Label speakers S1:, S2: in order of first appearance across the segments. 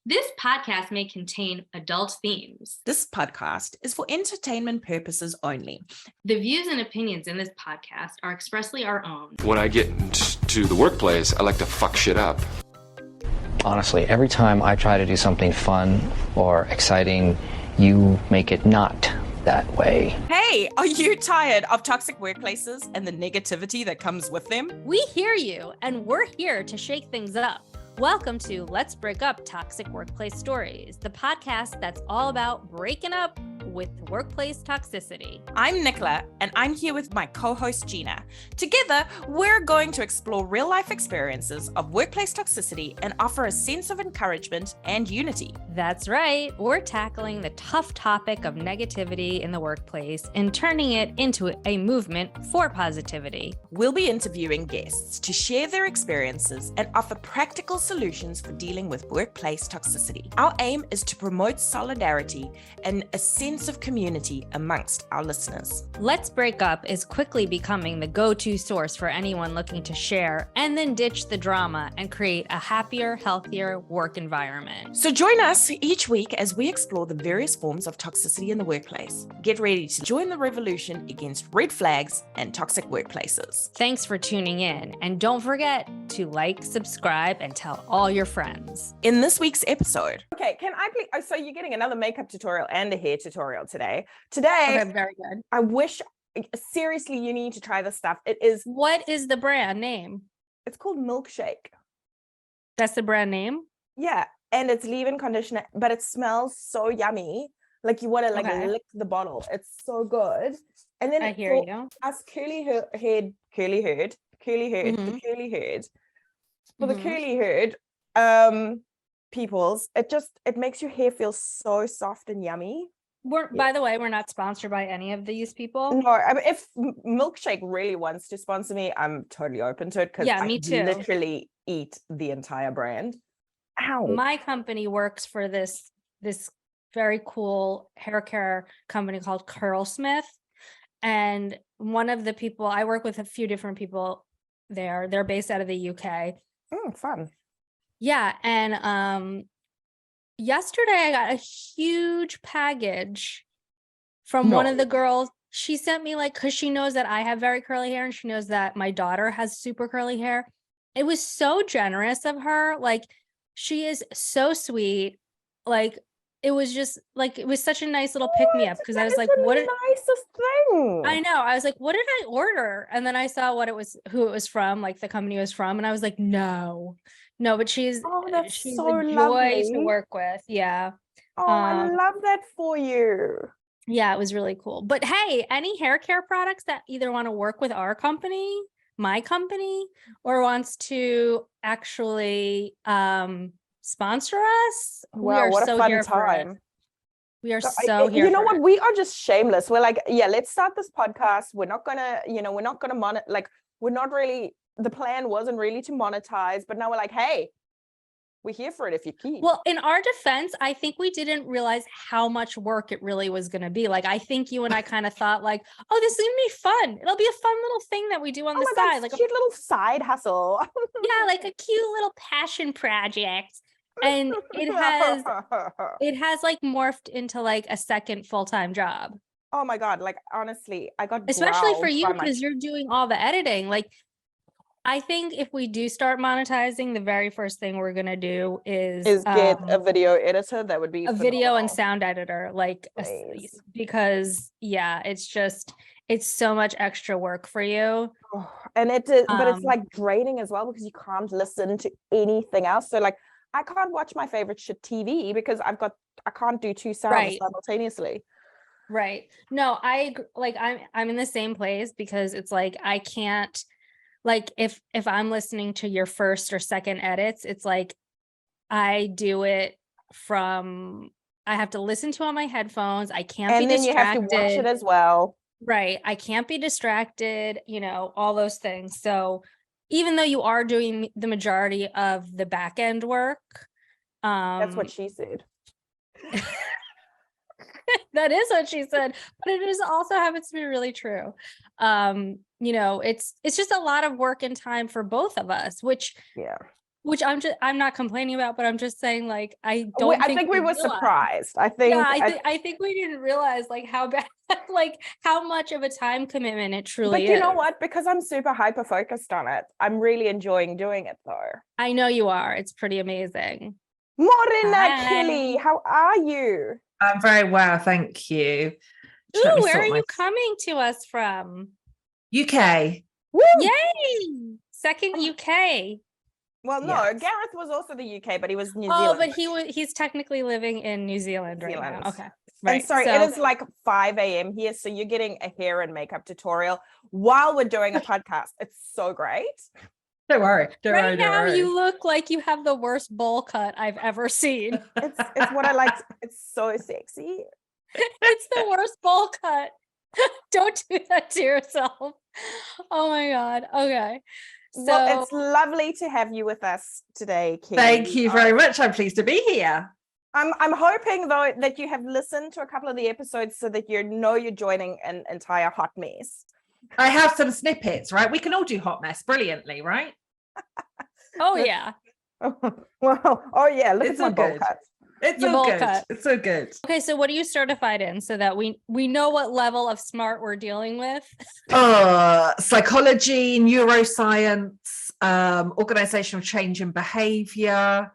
S1: This podcast may contain adult themes.
S2: This podcast is for entertainment purposes only.
S1: The views and opinions in this podcast are expressly our own.
S3: When I get to the workplace, I like to fuck shit up.
S4: Honestly, every time I try to do something fun or exciting, you make it not that way.
S2: Hey, are you tired of toxic workplaces and the negativity that comes with them?
S5: We hear you, and we're here to shake things up. Welcome to Let's Break Up Toxic Workplace Stories, the podcast that's all about breaking up with workplace toxicity.
S2: I'm Nicola, and I'm here with my co-host Gina. Together, we're going to explore real-life experiences of workplace toxicity and offer a sense of encouragement and unity.
S5: That's right. We're tackling the tough topic of negativity in the workplace and turning it into a movement for positivity.
S2: We'll be interviewing guests to share their experiences and offer practical solutions for dealing with workplace toxicity. Our aim is to promote solidarity and a sense of community amongst our listeners.
S5: Let's Break Up is quickly becoming the go-to source for anyone looking to share and then ditch the drama and create a happier, healthier work environment.
S2: So join us each week as we explore the various forms of toxicity in the workplace. Get ready to join the revolution against red flags and toxic workplaces.
S5: Thanks for tuning in, and don't forget to like, subscribe, and tell all your friends.
S2: In this week's episode.
S6: Okay, can I please? Oh, so you're getting another makeup tutorial and a hair tutorial today. Today,
S5: Okay, very good.
S6: I wish, seriously, you need to try this stuff. It is,
S5: What is the brand name?
S6: it's called Milkshake.
S5: That's the brand name?
S6: Yeah, and it's leave-in conditioner, but it smells so yummy. Like you want to
S5: Okay.
S6: lick the bottle. It's so good. And then
S5: I hear
S6: for
S5: you.
S6: us curly haired, the curly haired, for the
S5: Mhm.
S6: curly haired peoples, it makes your hair feel so soft and yummy.
S5: By the way, we're not sponsored by any of these people.
S6: No, I mean, if Milkshake really wants to sponsor me, I'm totally open to it because
S5: Yeah,
S6: I
S5: me
S6: could
S5: too.
S6: literally eat the entire brand. Ow.
S5: My company works for this very cool hair care company called Curlsmith. And one of the people, I work with a few different people there. They're based out of the UK.
S6: Fun.
S5: Yeah, and yesterday I got a huge package from one of the girls. She sent me because she knows that I have very curly hair and she knows that my daughter has super curly hair. It was so generous of her. She is so sweet. It was just it was such a nice little pick me up because I was like,
S6: what
S5: what?
S6: the nicest thing.
S5: I know. I was like, what did I order? And then I saw who it was from, the company was from, and I was like, no, but she's
S6: That's so
S5: a joy
S6: lovely.
S5: to work with. Yeah.
S6: I love that for you.
S5: Yeah, it was really cool. But hey, any hair care products that either want to work with our company, my company, or wants to actually sponsor us, we
S6: Wow,
S5: are
S6: what a
S5: so
S6: fun
S5: here for it.
S6: time.
S5: We are
S6: So
S5: so here.
S6: You know
S5: for
S6: what?
S5: it.
S6: We are just shameless. We're like, yeah, let's start this podcast. We're not gonna, we're not really, the plan wasn't really to monetize, but now we're like, hey, we're here for it if you keep.
S5: Well, in our defense, I think we didn't realize how much work it really was going to be. I think you and I kind of thought oh, this is going to be fun. It'll be a fun little thing that we do on the
S6: my
S5: side.
S6: God, cute little side hustle.
S5: Yeah, a cute little passion project. And it has morphed into a second full-time job.
S6: Oh my God. Honestly, I got
S5: Especially for
S6: growled
S5: you
S6: by my-
S5: because you're doing all the editing. I think if we do start monetizing, the very first thing we're going to do is
S6: get a video editor. That would be
S5: a video and
S6: phenomenal.
S5: sound editor,
S6: Please.
S5: because yeah, it's so much extra work for you.
S6: Oh, and it is, but it's draining as well because you can't listen to anything else. So I can't watch my favorite shit TV because I can't do two sounds
S5: Right.
S6: simultaneously.
S5: Right. No, I'm in the same place because it's I can't if I'm listening to your first or second edits, it's I do it from I have to listen to it on my headphones. I can't
S6: And
S5: be
S6: then you have to
S5: distracted.
S6: watch it as well.
S5: Right. I can't be distracted, all those things. So even though you are doing the majority of the back end work,
S6: That's what she said.
S5: that is what she said, but it is also happens to be really true. It's just a lot of work and time for both of us, which
S6: Yeah.
S5: which I'm not complaining about, but I'm just saying, like, I don't
S6: I think we were
S5: realized.
S6: surprised. I think,
S5: Yeah, I think we didn't realize like how bad, like how much of a time commitment it truly
S6: but
S5: is.
S6: you know what? Because I'm super hyper focused on it, I'm really enjoying doing it though.
S5: I know you are. It's pretty amazing.
S6: Morena
S5: Hi.
S6: Kelly, how are you?
S7: I'm very well, thank you.
S5: Ooh,
S7: Just let me
S5: where
S7: sort
S5: are
S7: my
S5: you coming to us from?
S7: UK.
S6: Woo!
S5: Yay! Second UK.
S6: Well, no,
S7: Yes.
S6: Gareth was also the UK, but he was New
S5: Oh,
S6: Zealand.
S5: but he's technically living in New Zealand right
S6: Zealand.
S5: now. Okay.
S6: And
S5: Right.
S6: sorry,
S5: so,
S6: it is like 5 a.m. here, so you're getting a hair and makeup tutorial while we're doing a podcast. It's so great.
S7: Don't worry.
S5: right now you look like you have the worst bowl cut I've ever seen.
S6: It's what I like. It's so sexy.
S5: It's the worst bowl cut. Don't do that to yourself. Oh my God. Okay. So
S6: Well, it's lovely to have you with us today, Kelly.
S7: Thank you very much. I'm pleased to be here.
S6: I'm hoping though that you have listened to a couple of the episodes so that you know you're joining an entire hot mess.
S7: I have some snippets, right? We can all do hot mess brilliantly, right?
S5: oh yeah.
S6: Well, oh yeah, look
S7: It's
S6: at my
S7: all
S6: bowl
S7: good.
S6: cut.
S7: It's
S5: Your
S7: all
S5: bowl
S7: good.
S5: cut.
S7: It's so good.
S5: Okay, so what are you certified in so that we know what level of smart we're dealing with?
S7: Psychology, neuroscience, organizational change and behavior,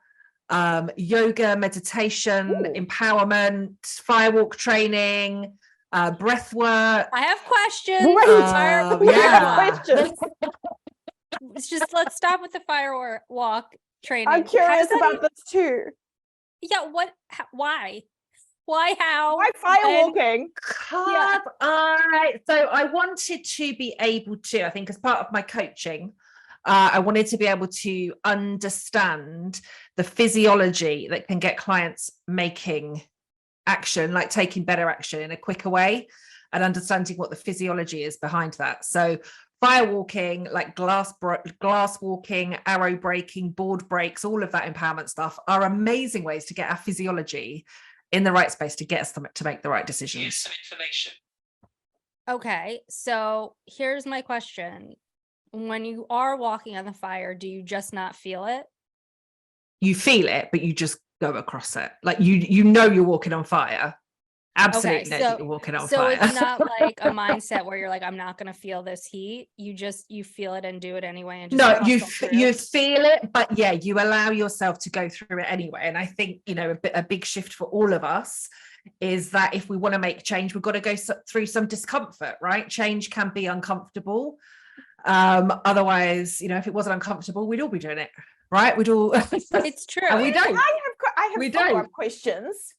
S7: yoga, meditation, empowerment, firewalk training, breath work.
S5: I have questions.
S6: Wait, we have questions.
S5: Let's stop with the firewalk training.
S6: I'm
S5: How
S6: curious
S5: does that
S6: about this too.
S5: Yeah, why? Why, how?
S6: Why firewalking?
S7: So I wanted to be able to, I think as part of my coaching, I wanted to be able to understand the physiology that can get clients making action, like taking better action in a quicker way, and understanding what the physiology is behind that. So firewalking, like glass walking, arrow breaking, board breaks, all of that empowerment stuff are amazing ways to get our physiology in the right space to get us to make the right decisions.
S5: Okay, so here's my question. When you are walking on the fire, do you just not feel it?
S7: You feel it, but you just go across it. Like you know you're walking on fire. Absolutely know that you're walking on fire.
S5: So it's not like a mindset where you're like, I'm not going to feel this heat. You feel it and do it anyway. And just
S7: No, you
S5: hustle through.
S7: you feel it, but yeah, you allow yourself to go through it anyway. And I think, you know, a big shift for all of us is that if we want to make change, we've got to go through some discomfort, right? Change can be uncomfortable. Otherwise, you know, if it wasn't uncomfortable, we'd all be doing it, right? We'd all.
S5: It's true.
S7: And we don't.
S6: I have follow-up questions.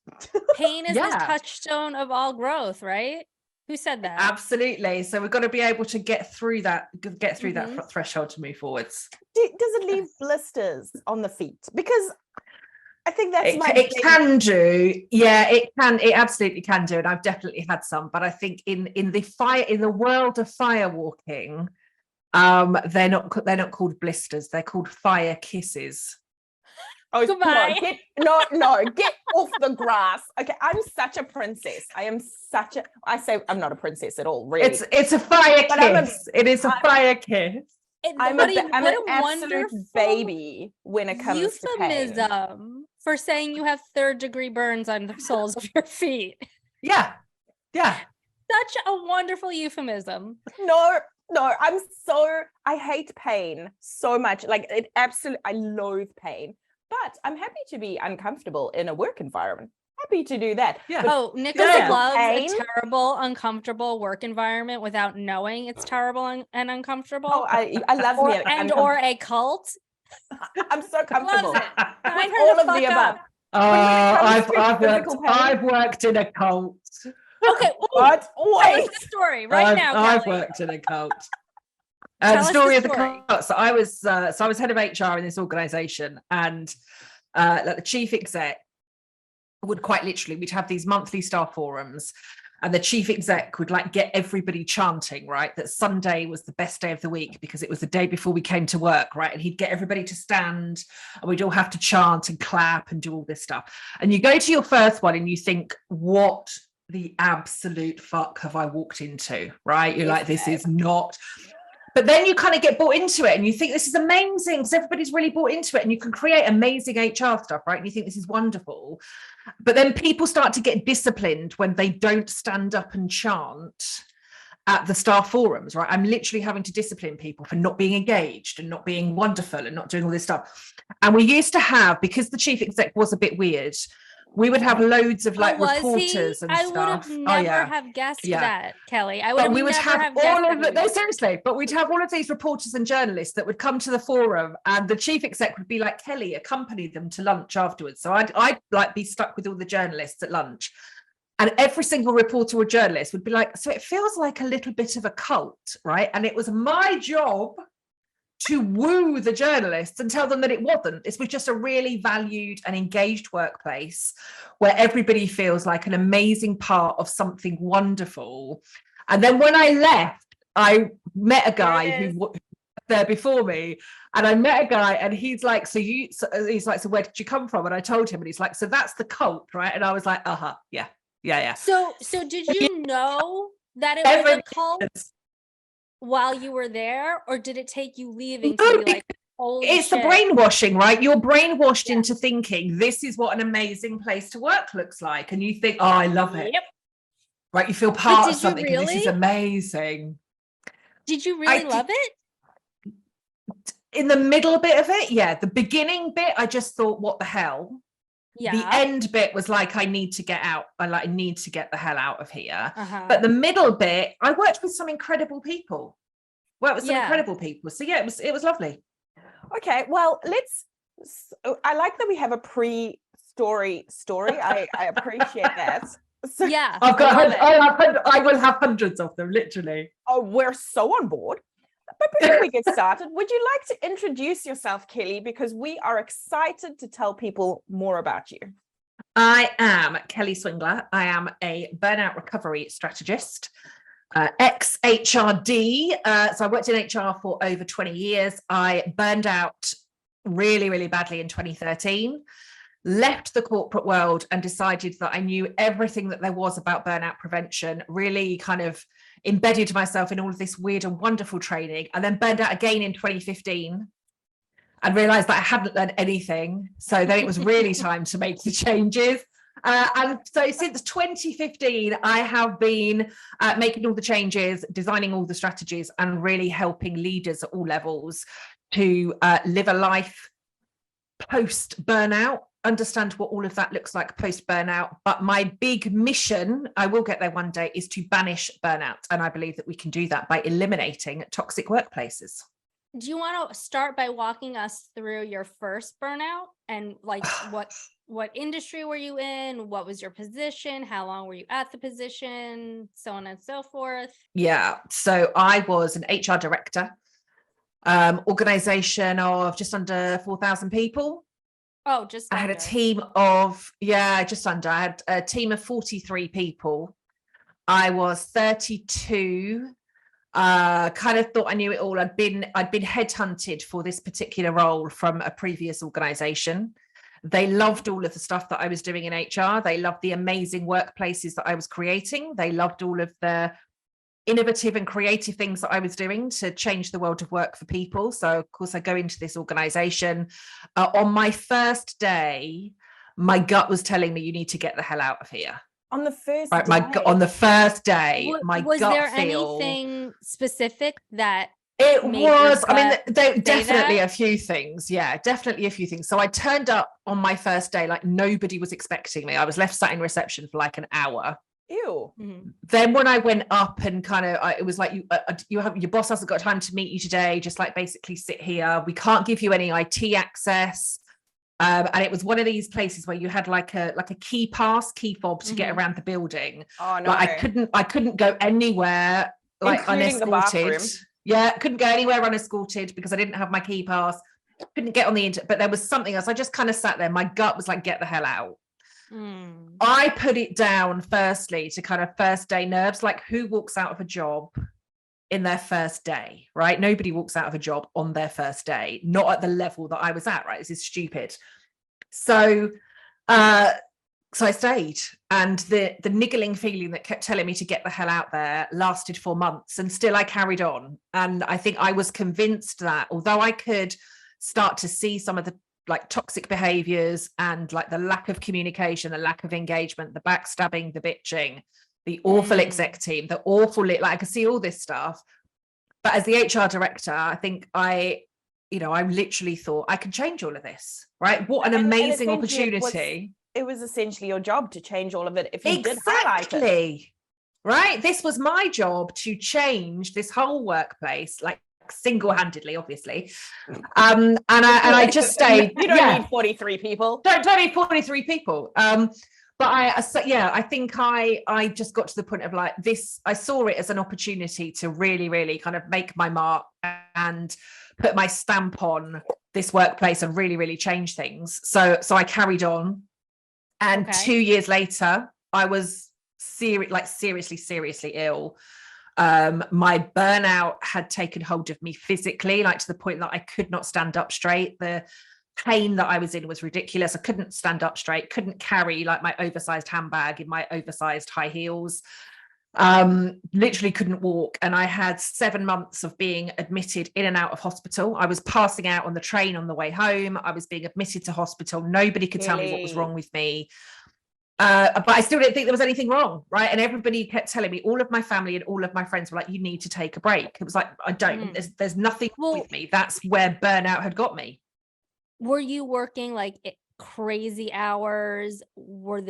S5: Pain is
S7: Yeah.
S5: the touchstone of all growth, right? Who said that?
S7: Absolutely. So we've got to be able to get through that threshold to move forwards.
S6: Does it leave blisters on the feet? Because I think that's
S7: It can do. Yeah, it can. It absolutely can do. And I've definitely had some. But I think in the world of firewalking, they're not called blisters. They're called fire kisses.
S6: Oh,
S5: Goodbye.
S6: Get off the grass. Okay, I'm such a princess. I say I'm not a princess at all, really.
S7: It's a fire
S6: But
S7: kiss. It is a fire kiss.
S6: I'm
S5: What
S6: an
S5: a
S6: absolute
S5: wonderful
S6: baby when it comes to pain.
S5: euphemism for saying you have third-degree burns on the soles of your feet.
S7: Yeah.
S5: Such a wonderful euphemism.
S6: No, I hate pain so much. Like I loathe pain. But I'm happy to be uncomfortable in a work environment. Happy to do that.
S7: Yeah.
S5: Oh, Nicholas
S7: Yeah.
S5: loves
S6: Pain?
S5: a terrible, uncomfortable work environment without knowing it's terrible and uncomfortable.
S6: Oh, I love
S5: or,
S6: being
S5: or a cult.
S6: I'm so comfortable.
S5: Loves it. Sign her
S6: All
S5: the
S6: of the
S5: fuck
S6: above.
S5: up.
S7: I've worked in a cult.
S5: Okay, ooh,
S6: What?
S5: tell
S6: Wait.
S5: us the story right now,
S7: I've
S5: Kelly.
S7: worked in a cult.
S5: Tell
S7: The
S5: us
S7: story
S5: the
S7: of the
S5: story.
S7: cult. So I was head of HR in this organization, and like the chief exec would quite literally, we'd have these monthly staff forums, and the chief exec would like get everybody chanting, right, that Sunday was the best day of the week because it was the day before we came to work, right? And he'd get everybody to stand and we'd all have to chant and clap and do all this stuff. And you go to your first one and you think, what the absolute fuck have I walked into, right? You're like, this is not But then you kind of get bought into it and you think this is amazing because everybody's really bought into it and you can create amazing HR stuff, right? And you think this is wonderful. But then people start to get disciplined when they don't stand up and chant at the staff forums, right? I'm literally having to discipline people for not being engaged and not being wonderful and not doing all this stuff. And we used to have, because the chief exec was a bit weird, we would have loads of like reporters and
S5: I
S7: stuff.
S5: would have never have guessed that, Kelly. I would
S7: But
S5: have
S7: we would
S5: never
S7: have
S5: guessed
S7: all of
S5: that.
S7: no, seriously, but we'd have all of these reporters and journalists that would come to the forum, and the chief exec would be like, Kelly, accompany them to lunch afterwards. So I'd like be stuck with all the journalists at lunch. And every single reporter or journalist would be like, so it feels like a little bit of a cult, right? And it was my job to woo the journalists and tell them that it wasn't. This was just a really valued and engaged workplace where everybody feels like an amazing part of something wonderful. And then when I left, I met a guy who was there before me, and I met a guy and he's like, so where did you come from? And I told him, and he's like, so that's the cult, right? And I was like, yeah.
S5: So did you know that it was a cult while you were there, or did it take you leaving to be like, holy
S7: it's
S5: shit?
S7: The brainwashing, right? You're brainwashed into thinking this is what an amazing place to work looks like, and you think, oh, I love it.
S5: Yep.
S7: Right, you feel part of something.
S5: Really?
S7: And this is amazing.
S5: Did you really love it?
S7: In the middle bit of it, yeah. The beginning bit, I just thought, what the hell?
S5: Yeah.
S7: The end bit was like, I need to get out. I need to get the hell out of here. But the middle bit, I worked with some incredible people. So yeah, it was lovely.
S6: Okay, well, I like that we have a pre-story. I appreciate that. So,
S5: yeah,
S7: I will have hundreds of them, literally.
S6: Oh, we're so on board. But before we get started, would you like to introduce yourself, Kelly? Because we are excited to tell people more about you.
S7: I am Kelly Swingler. I am a burnout recovery strategist, ex-HRD. So I worked in HR for over 20 years. I burned out really, really badly in 2013, left the corporate world and decided that I knew everything that there was about burnout prevention, really kind of embedded myself in all of this weird and wonderful training, and then burned out again in 2015 and realized that I hadn't learned anything. So then it was really time to make the changes. And so since 2015, I have been making all the changes, designing all the strategies, and really helping leaders at all levels to live a life post burnout, understand what all of that looks like post burnout. But my big mission, I will get there one day, is to banish burnout. And I believe that we can do that by eliminating toxic workplaces.
S5: Do you want to start by walking us through your first burnout and like what industry were you in? What was your position? How long were you at the position? So on and so forth.
S7: Yeah. So I was an HR director, organization of just under 4,000 people.
S5: Oh, just under.
S7: I had a team of, just under. I had a team of 43 people. I was 32. Kind of thought I knew it all. I'd been headhunted for this particular role from a previous organization. They loved all of the stuff that I was doing in HR. They loved the amazing workplaces that I was creating. They loved all of the innovative and creative things that I was doing to change the world of work for people. So of course I go into this organization. On my first day, my gut was telling me, you need to get the hell out of here.
S6: On the first
S7: day? On the first day, my gut feel.
S5: Was there anything specific that
S7: it was? I mean, there definitely a few things. Yeah, definitely a few things. So I turned up on my first day like nobody was expecting me. I was left sat in reception for like an hour.
S6: Ew.
S7: Mm-hmm. Then when I went up and kind of, it was like, your boss hasn't got time to meet you today. Just like basically sit here. We can't give you any IT access. And it was one of these places where you had like a key fob to get around the building. Oh no! Like I couldn't go anywhere like unescorted. Yeah, couldn't go anywhere unescorted because I didn't have my key pass. Couldn't get on the internet. But there was something else. I just kind of sat there. My gut was like, get the hell out. I put it down firstly to kind of first day nerves. Like who walks out of a job in their first day, right? Nobody walks out of a job on their first day, not at the level that I was at, right? This is stupid. So So I stayed, and the niggling feeling that kept telling me to get the hell out there lasted for months, and still I carried on. And I think I was convinced that although I could start to see some of the like toxic behaviors and like the lack of communication, the lack of engagement, the backstabbing, the bitching, the awful exec team, the awful, like I could see all this stuff. But as the HR director, I think I literally thought I can change all of this, right? What an amazing opportunity.
S6: It was essentially your job to change all of it if you did highlight it.
S7: Exactly. Right? This was my job to change this whole workplace, like single-handedly, obviously. And I just stayed.
S6: You don't need 43 people.
S7: Don't need 43 people. But I think I just got to the point of like this. I saw it as an opportunity to really, really kind of make my mark and put my stamp on this workplace and really, really change things. So I carried on. And 2 years later, I was seriously ill. My burnout had taken hold of me physically, like to the point that I could not stand up straight. The pain that I was in was ridiculous. I couldn't stand up straight, couldn't carry like my oversized handbag in my oversized high heels. Literally couldn't walk. And I had 7 months of being admitted in and out of hospital. I was passing out on the train on the way home. I was being admitted to hospital. Nobody could tell me what was wrong with me. But I still didn't think there was anything wrong, right? And everybody kept telling me, all of my family and all of my friends were like, you need to take a break. It was like, I don't, there's nothing with me. That's where burnout had got me.
S5: Were you working like crazy hours? What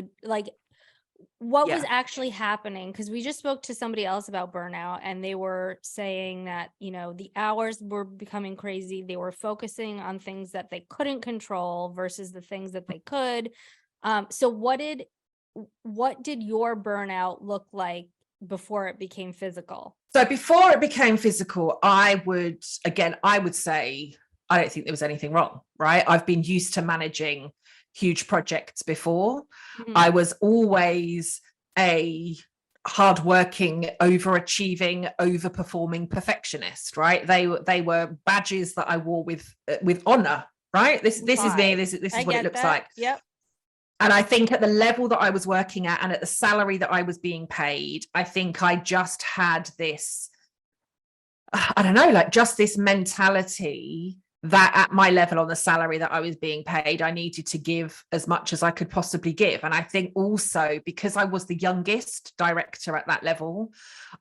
S5: was actually happening? Because we just spoke to somebody else about burnout, and they were saying that, the hours were becoming crazy. They were focusing on things that they couldn't control versus the things that they could. So what did your burnout look like before it became physical?
S7: So before it became physical, I would say, I don't think there was anything wrong, right? I've been used to managing huge projects before. I was always a hardworking, overachieving, overperforming perfectionist, right? They were badges that I wore with honor, right? This is me. This is what it looks like.
S5: Yep.
S7: And I think at the level that I was working at and at the salary that I was being paid, I think I just had this, I don't know, like just this mentality that at my level on the salary that I was being paid, I needed to give as much as I could possibly give. And I think also because I was the youngest director at that level,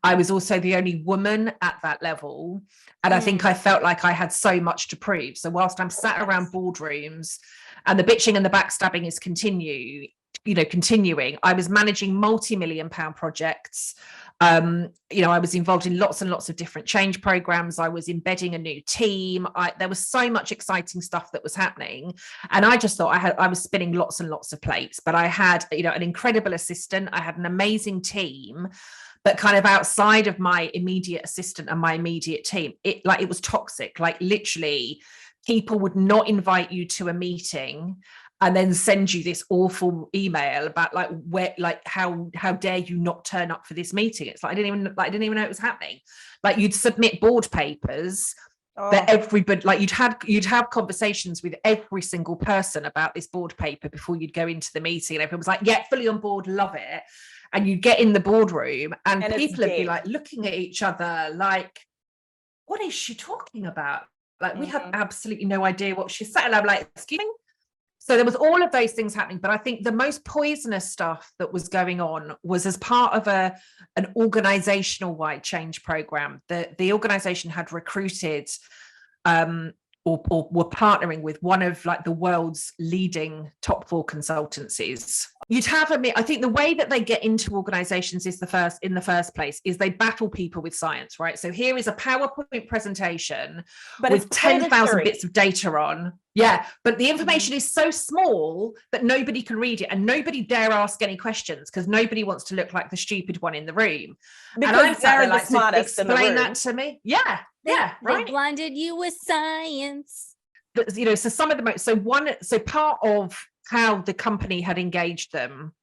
S7: I was also the only woman at that level. And I think I felt like I had so much to prove. So whilst I'm sat around boardrooms and the bitching and the backstabbing is continuing, I was managing multi-million-pound projects. I was involved in lots and lots of different change programs. I was embedding a new team. There was so much exciting stuff that was happening. And I just thought I was spinning lots and lots of plates, but I had, an incredible assistant. I had an amazing team, but kind of outside of my immediate assistant and my immediate team, it was toxic. Like literally people would not invite you to a meeting and then send you this awful email about how dare you not turn up for this meeting. It's like I didn't even know it was happening. Like you'd submit board papers that everybody, like you'd have conversations with every single person about this board paper before you'd go into the meeting, and everyone was like, yeah, fully on board, love it. And you'd get in the boardroom and people would be like looking at each other like, what is she talking about? Like we have absolutely no idea what she's saying. I'm like, excuse me. So there was all of those things happening, but I think the most poisonous stuff that was going on was as part of an organizational wide change program. The organization had recruited or were partnering with one of like the world's leading top 4 consultancies. I think the way that they get into organizations in the first place is they battle people with science, right? So here is a PowerPoint presentation with 10,000 bits of data on. Yeah, but the information is so small that nobody can read it and nobody dare ask any questions because nobody wants to look like the stupid one in the room.
S6: Because
S7: and I'm
S6: they're the smartest in the room.
S7: Explain that to me. Yeah, right.
S5: They blinded you with science.
S7: So part of how the company had engaged them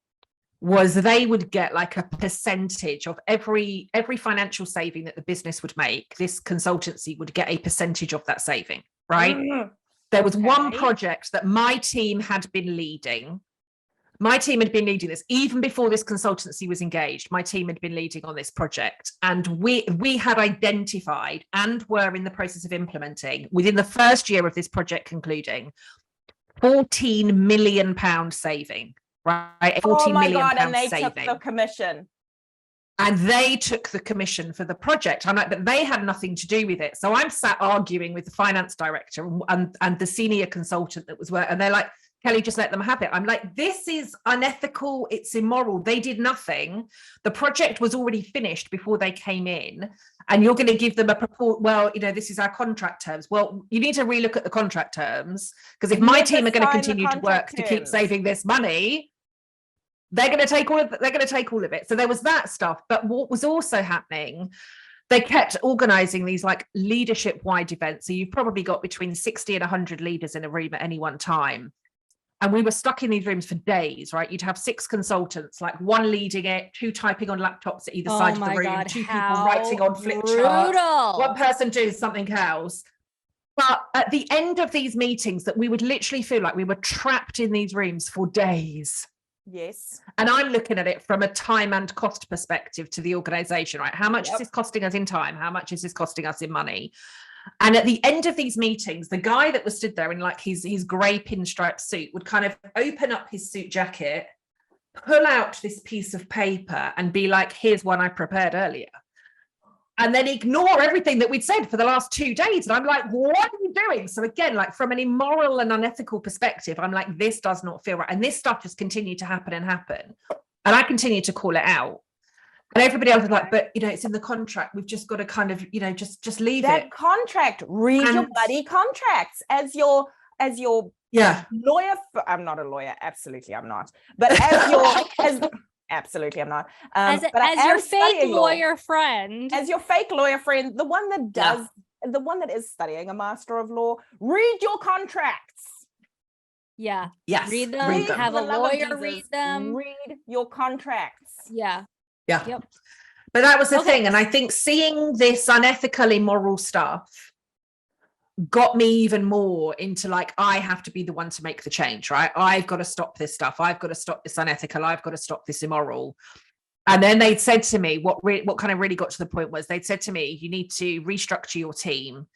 S7: was they would get like a percentage of every financial saving that the business would make. This consultancy would get a percentage of that saving, right? There was one project that my team had been leading My team had been leading this even before this consultancy was engaged. My team had been leading on this project, and we had identified and were in the process of implementing within the first year of this project concluding £14 million saving, right?
S6: Oh my God,
S7: £14
S6: and they
S7: saving.
S6: took the commission.
S7: And they took the commission for the project. I'm like, but they had nothing to do with it. So I'm sat arguing with the finance director and the senior consultant that was working, and they're like, Kelly, just let them have it. I'm like, this is unethical. It's immoral. They did nothing. The project was already finished before they came in, and you're going to give them a report. Well, this is our contract terms. Well, you need to relook at the contract terms, because if my team are going to continue to work to keep saving this money, they're going to take all of it. So there was that stuff. But what was also happening, they kept organizing these like leadership wide events. So you've probably got between 60 and 100 leaders in a room at any one time. And we were stuck in these rooms for days, right? You'd have 6 consultants, like one leading it, 2 typing on laptops at either side of the room,
S5: God,
S7: 2 people writing on flip charts, 1 person doing something else. But at the end of these meetings, that we would literally feel like we were trapped in these rooms for days.
S6: Yes.
S7: And I'm looking at it from a time and cost perspective to the organization, right? How much is this costing us in time? How much is this costing us in money? And at the end of these meetings, the guy that was stood there in like his grey pinstripe suit would kind of open up his suit jacket, pull out this piece of paper and be like, here's one I prepared earlier. And then ignore everything that we'd said for the last 2 days. And I'm like, what are you doing? So again, like from an immoral and unethical perspective, I'm like, this does not feel right. And this stuff just continued to happen and happen. And I continued to call it out. And everybody else was like, but it's in the contract. We've just got to kind of, just leave
S6: that
S7: it.
S6: Contract. Read your bloody contracts as your lawyer. I'm not a lawyer. Absolutely, I'm not. But absolutely, I'm not.
S5: As your fake lawyer friend.
S6: As your fake lawyer friend, the one that is studying a Master of Law, read your contracts.
S5: Yeah.
S7: Yes.
S5: Read them. Have a lawyer read them.
S6: Read your contracts.
S5: Yeah.
S7: Yeah.
S5: Yep.
S7: But that was the thing. And I think seeing this unethical, immoral stuff got me even more into like, I have to be the one to make the change, right? I've got to stop this stuff. I've got to stop this unethical. I've got to stop this immoral. And then they'd said to me, what kind of really got to the point was they'd said to me, you need to restructure your team.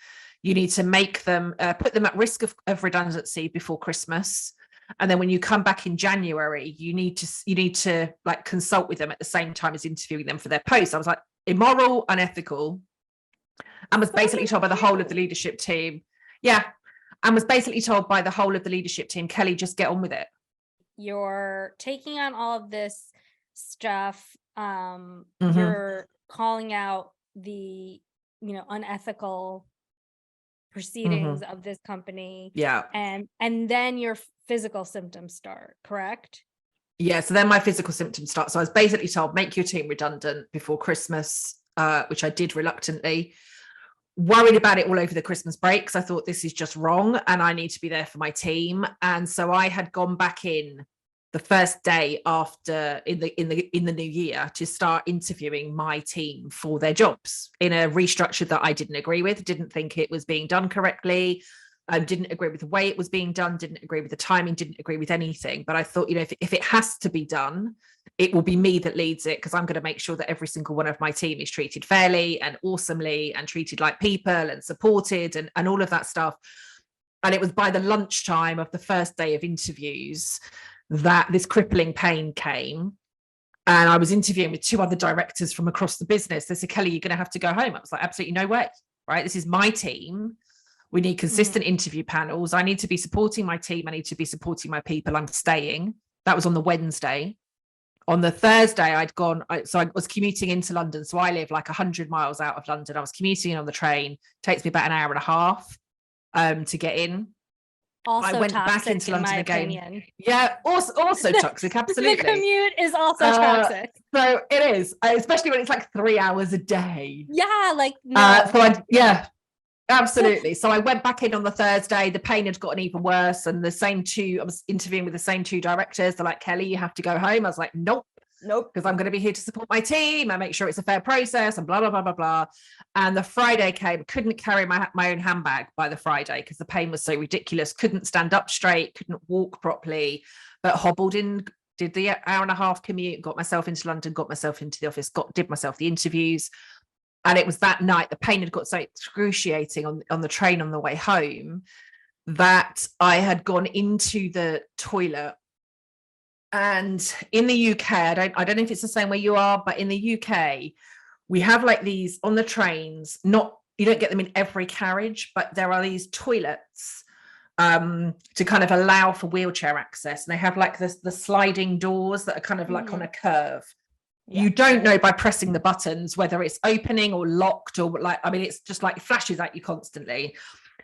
S7: You need to make them, put them at risk of redundancy before Christmas. And then when you come back in January, you need to like consult with them at the same time as interviewing them for their posts. I was like, immoral, unethical, and was basically told by the whole of the leadership team. Yeah. And was basically told by the whole of the leadership team, Kelly, just get on with it.
S5: You're taking on all of this stuff.
S7: Mm-hmm.
S5: You're calling out the, unethical proceedings
S7: Mm-hmm.
S5: of this company.
S7: Yeah.
S5: And then your physical symptoms start, correct?
S7: Yeah. So then my physical symptoms start. So I was basically told, make your team redundant before Christmas, which I did reluctantly. Worried about it all over the Christmas break, because I thought this is just wrong and I need to be there for my team. And so I had gone back in the first day after in the new year to start interviewing my team for their jobs in a restructure that I didn't agree with, didn't think it was being done correctly, didn't agree with the way it was being done, didn't agree with the timing, didn't agree with anything. But I thought, if it has to be done, it will be me that leads it, because I'm going to make sure that every single one of my team is treated fairly and awesomely and treated like people and supported and all of that stuff. And it was by the lunchtime of the first day of interviews that this crippling pain came. And I was interviewing with 2 other directors from across the business. They said, Kelly, you're going to have to go home. I was like, absolutely no way, right? This is my team. We need consistent interview panels. I need to be supporting my team. I need to be supporting my people. I'm staying. That was on the Wednesday. On the Thursday, I was commuting into London. So I live like 100 miles out of London. I was commuting in on the train. It takes me about an hour and a half to get in.
S5: Also
S7: I went
S5: toxic,
S7: back into London again.
S5: Opinion.
S7: Yeah, also toxic, absolutely.
S5: The commute is also toxic.
S7: So it is, especially when it's like 3 hours a day.
S5: Yeah, like no.
S7: Absolutely. So I went back in on the Thursday. The pain had gotten even worse, and I was interviewing with the same 2 directors. They're like, Kelly, you have to go home. I was like, nope, because I'm going to be here to support my team and make sure it's a fair process and blah blah blah blah blah. And the Friday came, couldn't carry my own handbag by the Friday because the pain was so ridiculous. Couldn't stand up straight, couldn't walk properly, but hobbled in did the hour and a half commute, got myself into London, got myself into the office, did myself the interviews. And it was that night, the pain had got so excruciating on the train on the way home that I had gone into the toilet. And in the UK, I don't know if it's the same where you are, but in the UK, we have like these on the trains, you don't get them in every carriage, but there are these toilets to kind of allow for wheelchair access. And they have like the sliding doors that are kind of like on a curve. You don't know by pressing the buttons whether it's opening or locked or like, I mean, it's just like flashes at you constantly.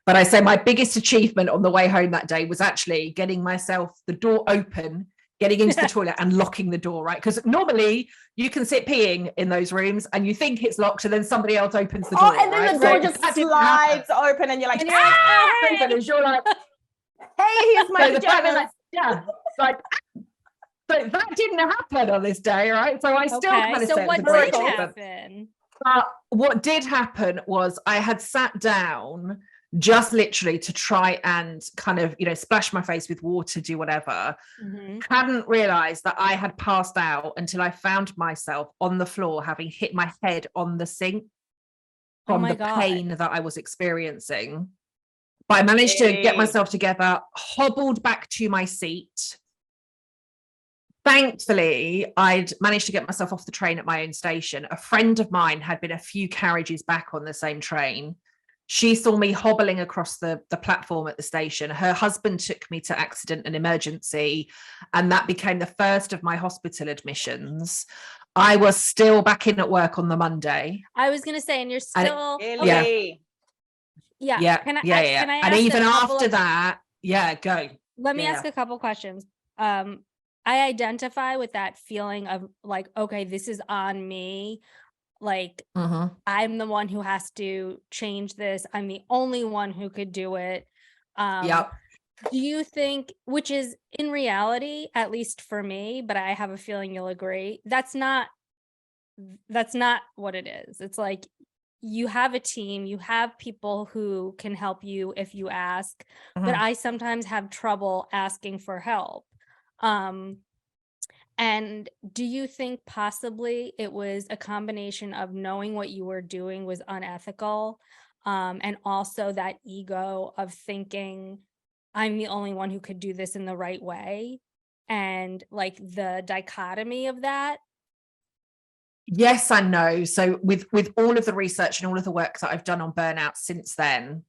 S7: But I say my biggest achievement on the way home that day was actually getting myself the door open, getting into the toilet and locking the door, right? Because normally you can sit peeing in those rooms and you think it's locked and then somebody else opens the door.
S6: And then the door just slides open and you're like,
S7: and you're like,
S6: hey, here's my
S7: pajamas. So that didn't happen on this day, right? So I still kind of
S5: so
S7: said
S5: what did happen?
S7: What did happen was I had sat down just literally to try and kind of, splash my face with water, do whatever. Hadn't realized that I had passed out until I found myself on the floor, having hit my head on the sink from the pain that I was experiencing. But I managed to get myself together, hobbled back to my seat. Thankfully, I'd managed to get myself off the train at my own station. A friend of mine had been a few carriages back on the same train. She saw me hobbling across the platform at the station. Her husband took me to accident and emergency, and that became the first of my hospital admissions. I was still back in at work on the Monday.
S5: I was going to say, and you're still...
S7: Yeah. Can I and even after that, go.
S5: Let me ask a couple questions. I identify with that feeling of like, okay, this is on me. Like, I'm the one who has to change this. I'm the only one who could do it. Do you think, which is in reality, at least for me, but I have a feeling you'll agree, that's not what it is. It's like, you have a team, you have people who can help you if you ask, but I sometimes have trouble asking for help. And do you think possibly it was a combination of knowing what you were doing was unethical, and also that ego of thinking I'm the only one who could do this in the right way, and like the dichotomy of that?
S7: Yes and no. So with all of the research and all of the work that I've done on burnout since then,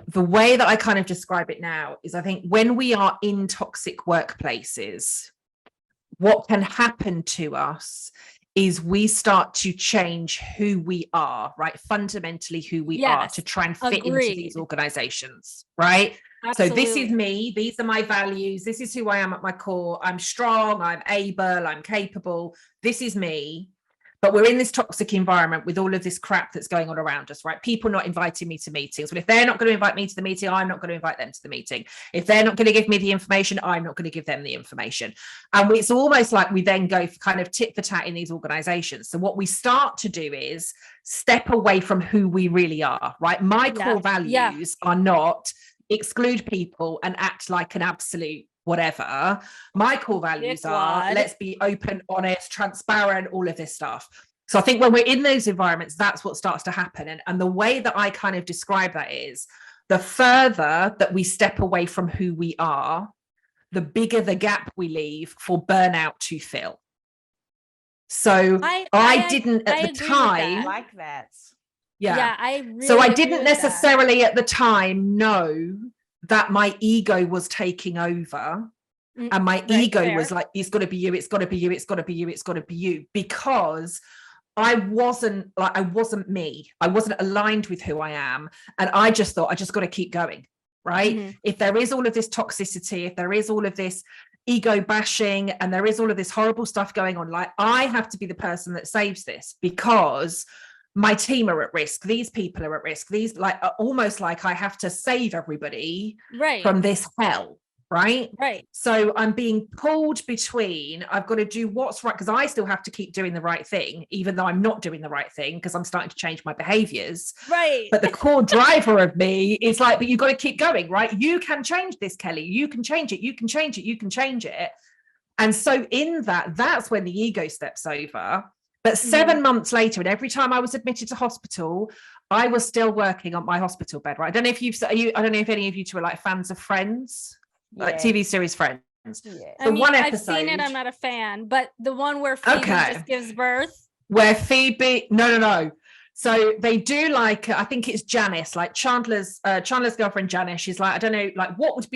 S7: the way that I kind of describe it now is I think when we are in toxic workplaces, what can happen to us is we start to change who we are, right? Fundamentally who we are to try and fit into these organizations, right? Absolutely. So this is me, these are my values, this is who I am at my core. I'm strong, I'm able, I'm capable. This is me. But we're in this toxic environment with all of this crap that's going on around us, right? People not inviting me to meetings. But if they're not going to invite me to the meeting, I'm not going to invite them to the meeting. If they're not going to give me the information, I'm not going to give them the information. And it's almost like we then go for kind of tit for tat in these organizations. So what we start to do is step away from who we really are, right? My core values are not exclude people and act like an absolute whatever. My core values are let's be open, honest, transparent, all of this stuff. So I think when we're in those environments, that's what starts to happen. And the way that I kind of describe that is the further that we step away from who we are, the bigger the gap we leave for burnout to fill. So I didn't at the time
S6: like that.
S7: So I didn't necessarily at the time know that my ego was taking over, and my ego was like, it's got to be you, it's got to be you, it's got to be you, it's got to be you, because I wasn't me. I wasn't aligned with who I am. And I just thought, I just got to keep going, right? If there is all of this toxicity, if there is all of this ego bashing, and there is all of this horrible stuff going on, like, I have to be the person that saves this, because my team are at risk, these people are at risk, these almost like I have to save everybody from this hell, right? So I'm being pulled between, I've got to do what's right, because I still have to keep doing the right thing, even though I'm not doing the right thing, because I'm starting to change my behaviors, but the core driver of me is like, but you've got to keep going, right? You can change this, Kelly, you can change it, you can change it, you can change it. And so in that's when the ego steps over. But 7 months later, and every time I was admitted to hospital, I was still working on my hospital bed, right? I don't know if any of you two are like fans of Friends, like TV series Friends.
S6: Yeah.
S5: I mean,
S7: one
S5: I've seen it.
S7: episode-
S5: I'm not a fan, but the one where Phoebe just gives birth.
S7: Where Phoebe, no. So they do like, I think it's Janice, like Chandler's girlfriend Janice. She's like, I don't know, like what would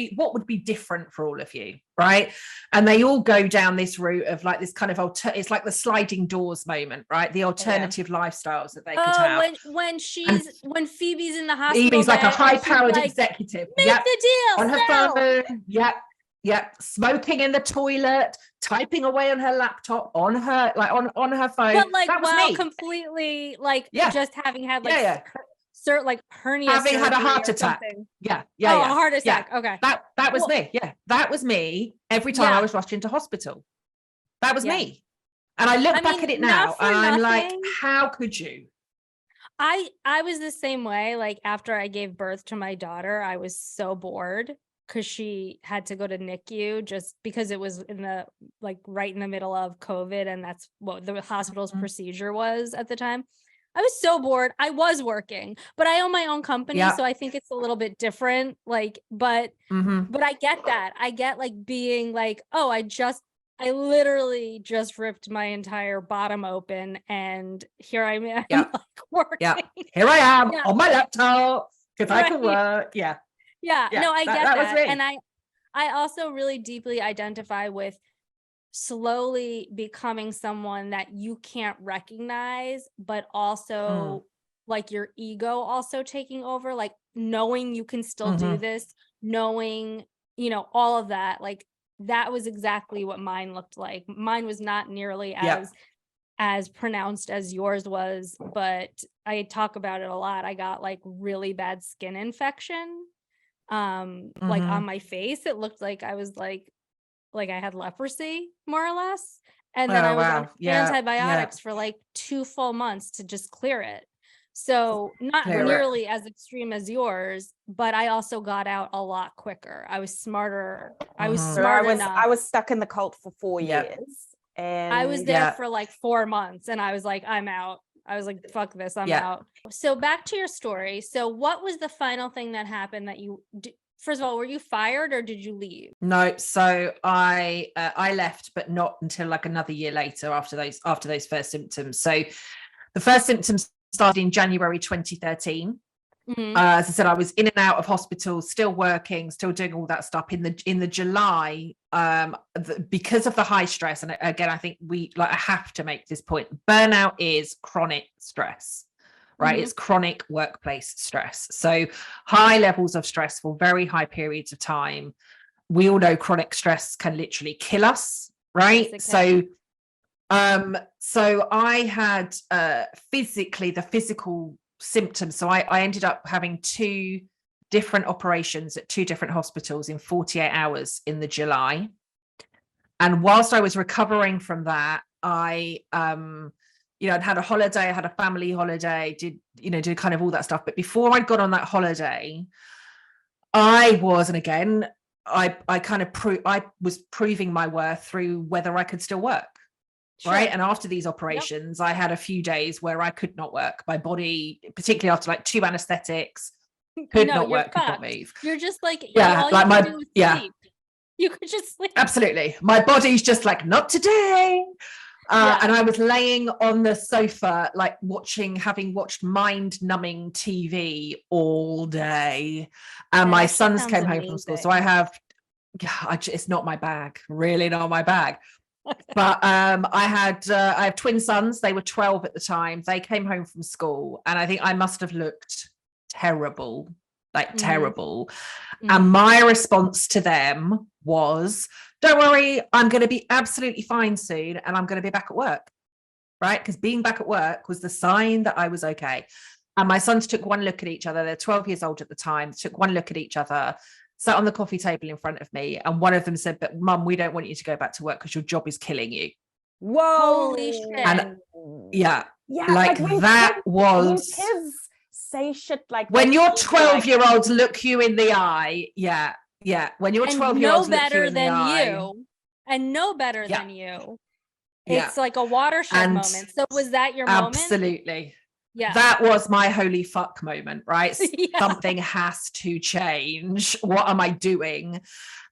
S7: be different for all of you, right? And they all go down this route of like this kind of it's like the sliding doors moment, right? The alternative lifestyles that they could have.
S5: when Phoebe's in the hospital,
S7: Phoebe's like a
S5: bed and she's
S7: high-powered
S5: like,
S7: executive.
S5: Make the deal
S7: On her
S5: sell.
S7: phone, smoking in the toilet, typing away on her laptop, on her phone.
S5: But like,
S7: that was
S5: wow,
S7: me.
S5: completely like
S7: Yeah.
S5: just having had like like hernia,
S7: Having had a
S5: surgery
S7: heart
S5: or
S7: attack.
S5: something.
S7: A
S5: Heart attack. Okay.
S7: That was me. Yeah, that was me every time I was rushed into hospital. That was me. And I look back at it now and I'm like, how could you?
S5: I was the same way. Like after I gave birth to my daughter, I was so bored because she had to go to NICU just because it was in the right in the middle of COVID, and that's what the hospital's procedure was at the time. I was so bored. I was working, but I own my own company, so I think it's a little bit different. But I get that. I get being like, oh, I literally just ripped my entire bottom open, and here I am working.
S7: Yeah, here I am on my laptop because I can work. Yeah.
S5: No, I get
S7: that was me.
S5: And I also really deeply identify with slowly becoming someone that you can't recognize, but also like your ego also taking over, like knowing you can still do this, knowing, all of that. Like that was exactly what mine looked like. Mine was not nearly as pronounced as yours was, but I talk about it a lot. I got really bad skin infection. Like on my face, it looked like I was like I had leprosy, more or less. And then I was on antibiotics for 2 full months to just clear it. So not nearly as extreme as yours, but I also got out a lot quicker. I was smarter. I was smart enough.
S6: I was stuck in the cult for 4 years. And
S5: I was there for 4 months and I was like, I'm out. I was like, fuck this, I'm out. So back to your story. So what was the final thing that happened that you did? First of all, were you fired or did you leave?
S7: No, so I left, but not until another year later after those first symptoms. So the first symptoms started in January 2013. As I said, I was in and out of hospital, still working, still doing all that stuff. In the July, because of the high stress, and again, I think I have to make this point. Burnout is chronic stress, right? It's chronic workplace stress. So high levels of stress for very high periods of time. We all know chronic stress can literally kill us, right?
S5: Yes,
S7: so I had the physical symptoms. So I ended up having 2 different operations at 2 different hospitals in 48 hours in the July. And whilst I was recovering from that, I'd had a holiday, I had a family holiday, did kind of all that stuff. But before I'd gone on that holiday, I was proving my worth through whether I could still work. Sure. Right. And after these operations, I had a few days where I could not work. My body, particularly after 2 anesthetics, could not work, could not move.
S5: You're just sleep. You could just sleep.
S7: Absolutely. My body's just not today. And I was laying on the sofa, having watched mind-numbing TV all day. And my sons came home from school. So it's not my bag, really not my bag. But I have twin sons. They were 12 at the time. They came home from school, and I think I must have looked terrible, terrible. And my response to them was, don't worry, I'm going to be absolutely fine soon, and I'm going to be back at work, right? Because being back at work was the sign that I was okay. And my sons took one look at each other. They're 12 years old at the time. Took one look at each other, sat on the coffee table in front of me, and one of them said, but Mum, we don't want you to go back to work because your job is killing you.
S6: Whoa.
S5: Holy shit.
S7: And that was
S6: kids say shit like
S7: when your 12-year-olds look you in the eye. When your 12-year-olds
S5: know better
S7: look you in
S5: than
S7: the eye,
S5: you. and know better
S7: Yeah.
S5: than you.
S7: Yeah.
S5: It's like a watershed
S7: And
S5: moment. So was that your moment?
S7: Absolutely.
S5: Yeah.
S7: That was my holy fuck moment, right?
S5: Yeah.
S7: Something has to change. What am I doing?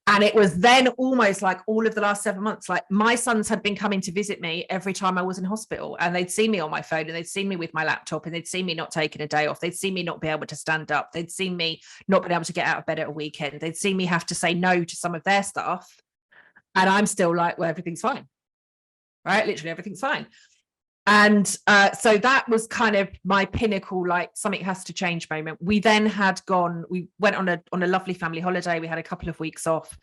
S7: And it was then almost like all of the last 7 months, like my sons had been coming to visit me every time I was in hospital, and they'd see me on my phone, and they'd see me with my laptop, and they'd see me not taking a day off. They'd see me not be able to stand up. They'd see me not being able to get out of bed at a weekend. They'd see me have to say no to some of their stuff. And I'm still like, well, everything's fine. Right? Literally everything's fine. And so that was kind of my pinnacle, like something has to change moment. We then we went on a lovely family holiday. We had a couple of weeks off.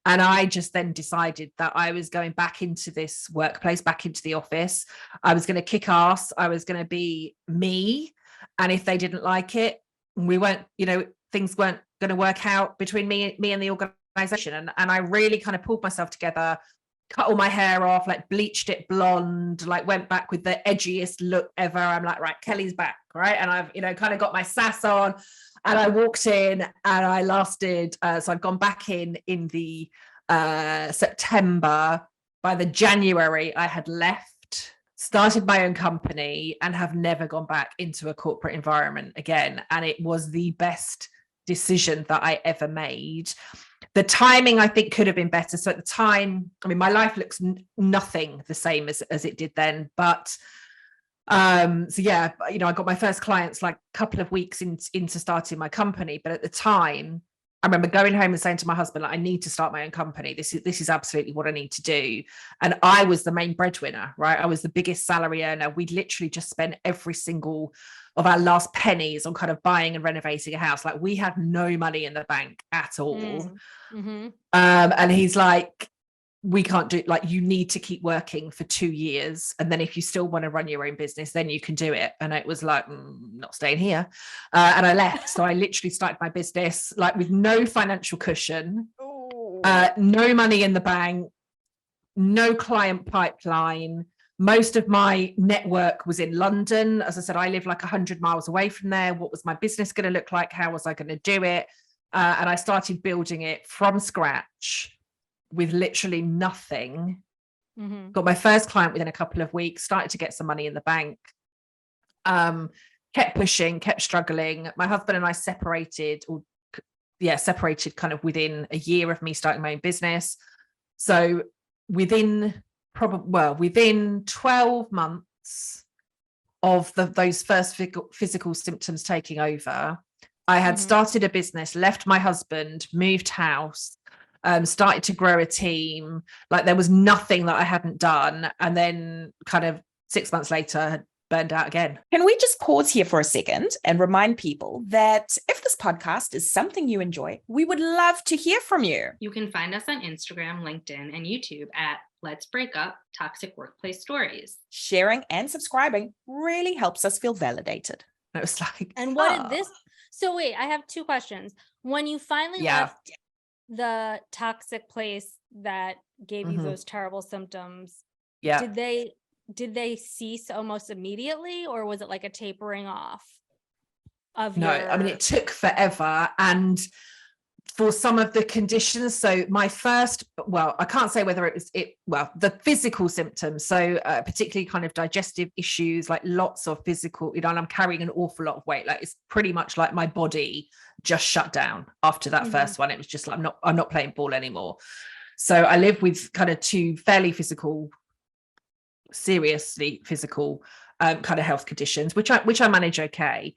S7: And I just then decided that I was going back into this workplace, back into the office. I was going to kick ass. I was going to be me. And if they didn't like it, we weren't, things weren't going to work out between me and the organization. And I really kind of pulled myself together, cut all my hair off, like bleached it blonde, like went back with the edgiest look ever. I'm like, right, Kelly's back, right? And I've, kind of got my sass on, and I walked in, and I lasted. So I've gone back in the September. By the January, I had left, started my own company, and have never gone back into a corporate environment again. And it was the best decision that I ever made. The timing, I think, could have been better. So at the time, I mean, my life looks nothing the same as it did then. But so yeah, I got my first clients like a couple of weeks into starting my company. But at the time, I remember going home and saying to my husband, like, I need to start my own company. This is absolutely what I need to do. And I was the main breadwinner, right? I was the biggest salary earner. We'd literally just spent every single of our last pennies on kind of buying and renovating a house. Like, we had no money in the bank at all.
S5: Mm-hmm.
S7: And he's like, we can't do, like, you need to keep working for 2 years, and then if you still want to run your own business, then you can do it. And it was like, not staying here. And I left. So I literally started my business like with no financial cushion, no money in the bank, no client pipeline. Most of my network was in London. As I said, I live like 100 miles away from there. What was my business going to look like? How was I going to do it? And I started building it from scratch with literally nothing.
S5: Mm-hmm.
S7: Got my first client within a couple of weeks, started to get some money in the bank, kept pushing, kept struggling. My husband and I separated kind of within a year of me starting my own business. So within 12 months of those first physical symptoms taking over, I had started a business, left my husband, moved house, started to grow a team. Like, there was nothing that I hadn't done. And then kind of 6 months later, I had burned out again.
S2: Can we just pause here for a second and remind people that if this podcast is something you enjoy, we would love to hear from you.
S1: You can find us on Instagram, LinkedIn, and YouTube at Let's Break Up Toxic Workplace Stories.
S2: Sharing and subscribing really helps us feel validated.
S7: And it was like,
S5: And what did this? So wait, I have two questions. When you finally left the toxic place that gave you those terrible symptoms, did they cease almost immediately, or was it like a tapering off of
S7: I mean, it took forever. And for some of the conditions, so my first, I can't say whether it was the physical symptoms, so particularly kind of digestive issues, like lots of physical, and I'm carrying an awful lot of weight. Like, it's pretty much like my body just shut down after that first one. It was just like, I'm not playing ball anymore. So I live with kind of two fairly seriously physical kind of health conditions, which I manage okay.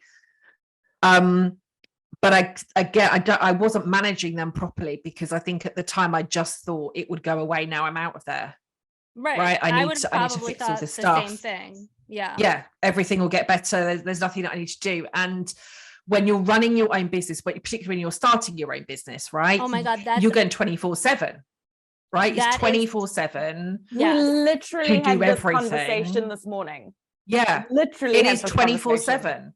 S7: But I wasn't managing them properly, because I think at the time I just thought it would go away. Now I'm out of there.
S5: Right.
S7: I need to fix all this stuff.
S5: Same thing. Yeah.
S7: Yeah. Everything will get better. There's nothing that I need to do. And when you're running your own business, but particularly when you're starting your own business, right?
S5: Oh my God.
S7: You're going 24/7, right? It's 24/7.
S6: We literally had this
S7: everything.
S6: conversation this morning.
S7: Yeah.
S6: Literally.
S7: It is 24/7.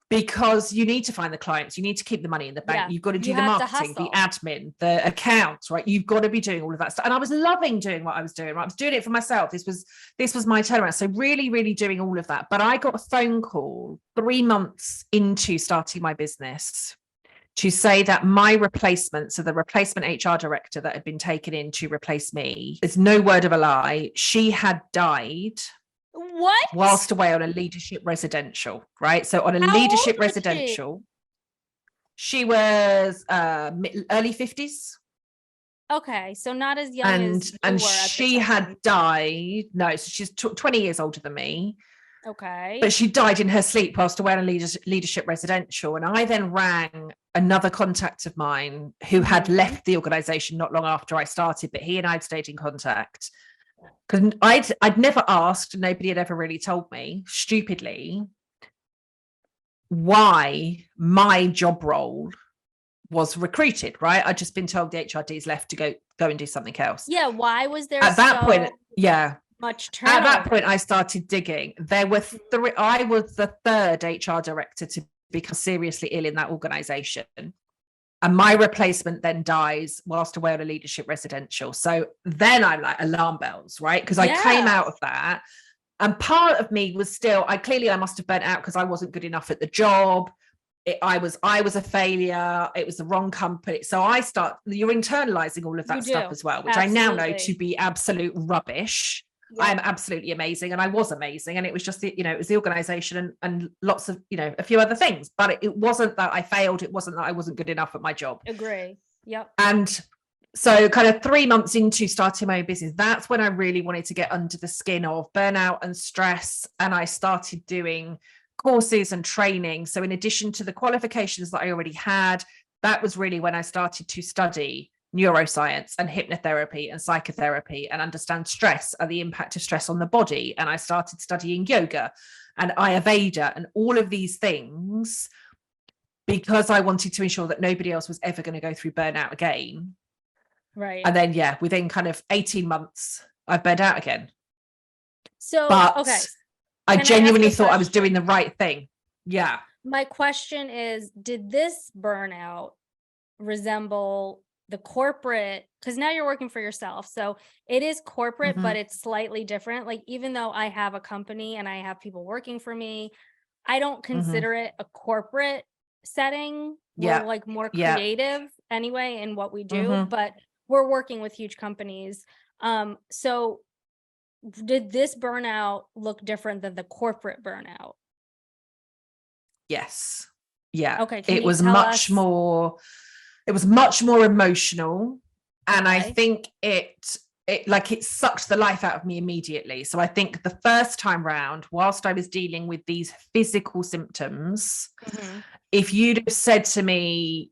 S7: Because you need to find the clients, you need to keep the money in the bank, you've got to do the marketing, the admin, the accounts, right? You've got to be doing all of that stuff. And I was loving doing what I was doing, right? I was doing it for myself. This was my turnaround. So really, really doing all of that. But I got a phone call 3 months into starting my business to say that my replacement, so the replacement HR director that had been taken in to replace me, is no word of a lie. She had died
S5: What?
S7: whilst away on a leadership residential, right? So on a
S5: How
S7: leadership
S5: old was she?
S7: residential, she was early 50s.
S5: Okay, so not as young as you
S7: And
S5: were at the
S7: she had
S5: time.
S7: died. No, so she's 20 years older than me.
S5: Okay.
S7: But she died in her sleep whilst away on a leadership residential. And I then rang another contact of mine who had left the organization not long after I started, but he and I had stayed in contact. Because I'd never asked, nobody had ever really told me, stupidly, why my job role was recruited, right? I'd just been told the HRD's left to go and do something else.
S5: Yeah, why was there
S7: At that point,
S5: much turnover?
S7: at that point, I started digging. There were three. I was the third HR director to become seriously ill in that organization. And my replacement then dies whilst away on a leadership residential. So then I'm like, alarm bells, right? Because I came out of that. And part of me was still, I must have burnt out because I wasn't good enough at the job. I was a failure. It was the wrong company. So you're internalizing all of that stuff as well, which I now know to be absolute rubbish. Yeah. I am absolutely amazing. And I was amazing. And it was just it was the organization and lots of, a few other things, but it wasn't that I failed. It wasn't that I wasn't good enough at my job.
S5: Agree. Yep.
S7: And so kind of 3 months into starting my own business, that's when I really wanted to get under the skin of burnout and stress. And I started doing courses and training. So in addition to the qualifications that I already had, that was really when I started to study neuroscience and hypnotherapy and psychotherapy and understand stress and the impact of stress on the body. And I started studying yoga and Ayurveda and all of these things because I wanted to ensure that nobody else was ever going to go through burnout again.
S5: Right.
S7: And then, within kind of 18 months, I burned out again.
S5: So,
S7: but
S5: okay.
S7: I genuinely thought I was doing the right thing. Yeah.
S5: My question is, did this burnout resemble the corporate? Because now you're working for yourself. So it is corporate, but it's slightly different. Like, even though I have a company and I have people working for me, I don't consider it a corporate setting. We're like more creative anyway in what we do, but we're working with huge companies. So did this burnout look different than the corporate burnout?
S7: Yes. Yeah.
S5: Okay.
S7: It was much more emotional. And I think it sucked the life out of me immediately. So I think the first time round, whilst I was dealing with these physical symptoms, if you'd have said to me,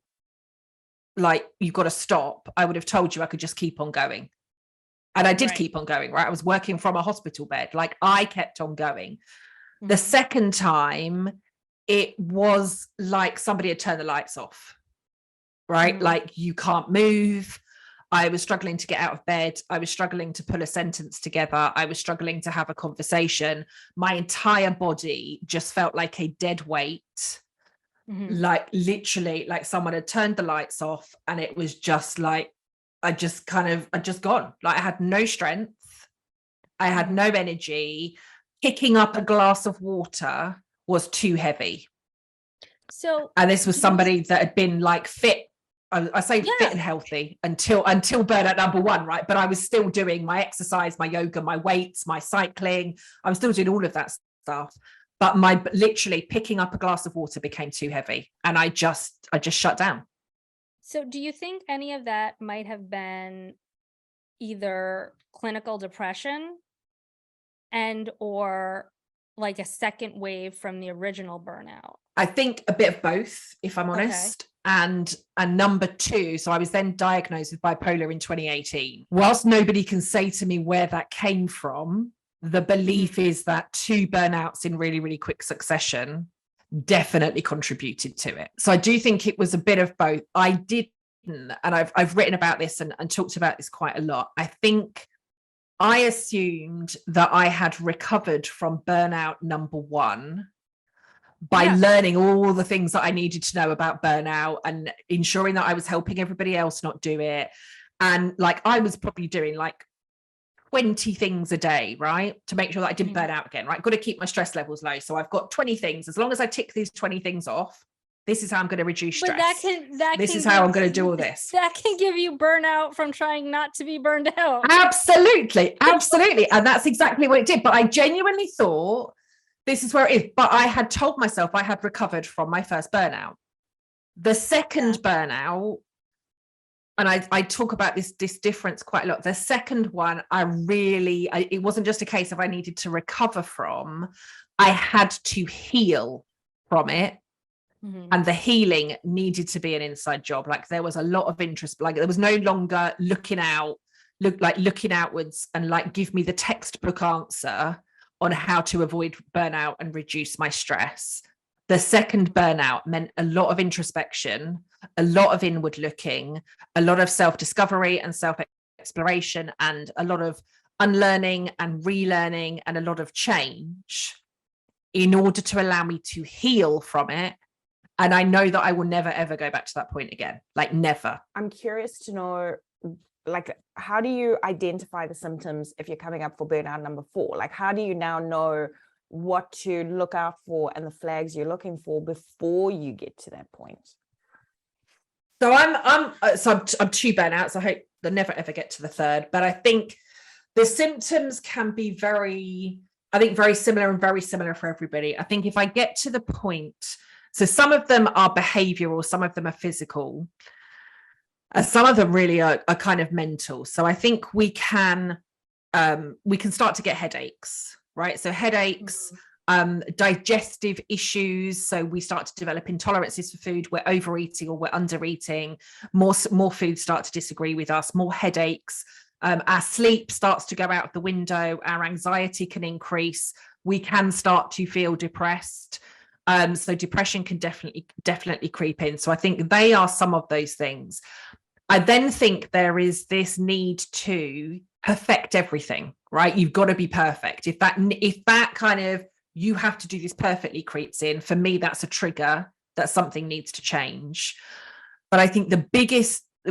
S7: like, you've got to stop, I would have told you I could just keep on going. And I did keep on going, right? I was working from a hospital bed. Like, I kept on going. The second time, it was like somebody had turned the lights off, right? Like, you can't move. I was struggling to get out of bed. I was struggling to pull a sentence together. I was struggling to have a conversation. My entire body just felt like a dead weight. Like, literally, like someone had turned the lights off, and it was just like, I'd just gone. Like, I had no strength. I had no energy. Picking up a glass of water was too heavy.
S5: So,
S7: and this was somebody that had been like fit. I say fit and healthy until burnout number one, right? But I was still doing my exercise, my yoga, my weights, my cycling. I was still doing all of that stuff. But my literally picking up a glass of water became too heavy, and I just shut down.
S5: So do you think any of that might have been either clinical depression and or like a second wave from the original burnout?
S7: I think a bit of both, if I'm honest. Okay. And number two, so I was then diagnosed with bipolar in 2018. Whilst nobody can say to me where that came from, the belief is that 2 burnouts in really, really quick succession definitely contributed to it. So I do think it was a bit of both. I didn't, and I've written about this and talked about this quite a lot. I think I assumed that I had recovered from burnout number one by learning all the things that I needed to know about burnout and ensuring that I was helping everybody else not do it. And like, I was probably doing like 20 things a day, right? To make sure that I didn't burn out again, right? Got to keep my stress levels low. So I've got 20 things. As long as I tick these 20 things off, This is how I'm going to reduce stress.
S5: But
S7: this is how I'm going to do all this.
S5: That can give you burnout from trying not to be burned out.
S7: Absolutely. And that's exactly what it did. But I genuinely thought this is where it is. But I had told myself I had recovered from my first burnout. The second burnout, and I talk about this difference quite a lot. The second one, it wasn't just a case of I needed to recover from, I had to heal from it.
S5: Mm-hmm.
S7: And the healing needed to be an inside job. Like there was a lot of interest, like there was no longer looking outwards and like give me the textbook answer on how to avoid burnout and reduce my stress. The second burnout meant a lot of introspection, a lot of inward looking, a lot of self-discovery and self-exploration, and a lot of unlearning and relearning and a lot of change in order to allow me to heal from it. And I know that I will never, ever go back to that point again, like never.
S6: I'm curious to know, like, how do you identify the symptoms if you're coming up for burnout number 4? Like, how do you now know what to look out for and the flags you're looking for before you get to that point?
S7: So I'm 2 burnouts. I hope they'll never ever get to the third, but I think the symptoms can be very similar and very similar for everybody. I think if I get to the point, so some of them are behavioral, some of them are physical, some of them really are kind of mental. So I think we can start to get headaches, right? So headaches, digestive issues. So we start to develop intolerances for food. We're overeating or we're undereating. More foods start to disagree with us. More headaches. Our sleep starts to go out of the window. Our anxiety can increase. We can start to feel depressed. So depression can definitely creep in. So I think they are some of those things. I then think there is this need to perfect everything, right? You've got to be perfect. If that kind of, you have to do this perfectly creeps in, for me, that's a trigger that something needs to change. But I think there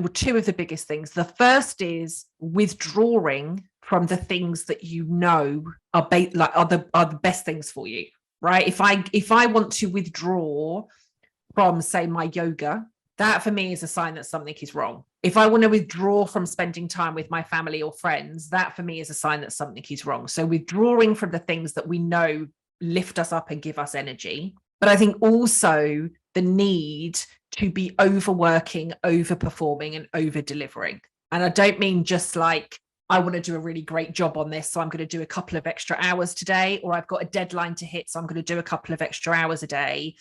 S7: were 2 of the biggest things. The first is withdrawing from the things that you know are the best things for you, right? If I want to withdraw from, say, my yoga, that for me is a sign that something is wrong. If I want to withdraw from spending time with my family or friends, that for me is a sign that something is wrong. So withdrawing from the things that we know lift us up and give us energy. But I think also the need to be overworking, overperforming, and over-delivering. And I don't mean just like, I want to do a really great job on this, so I'm going to do a couple of extra hours today, or I've got a deadline to hit, so I'm going to do a couple of extra hours a day.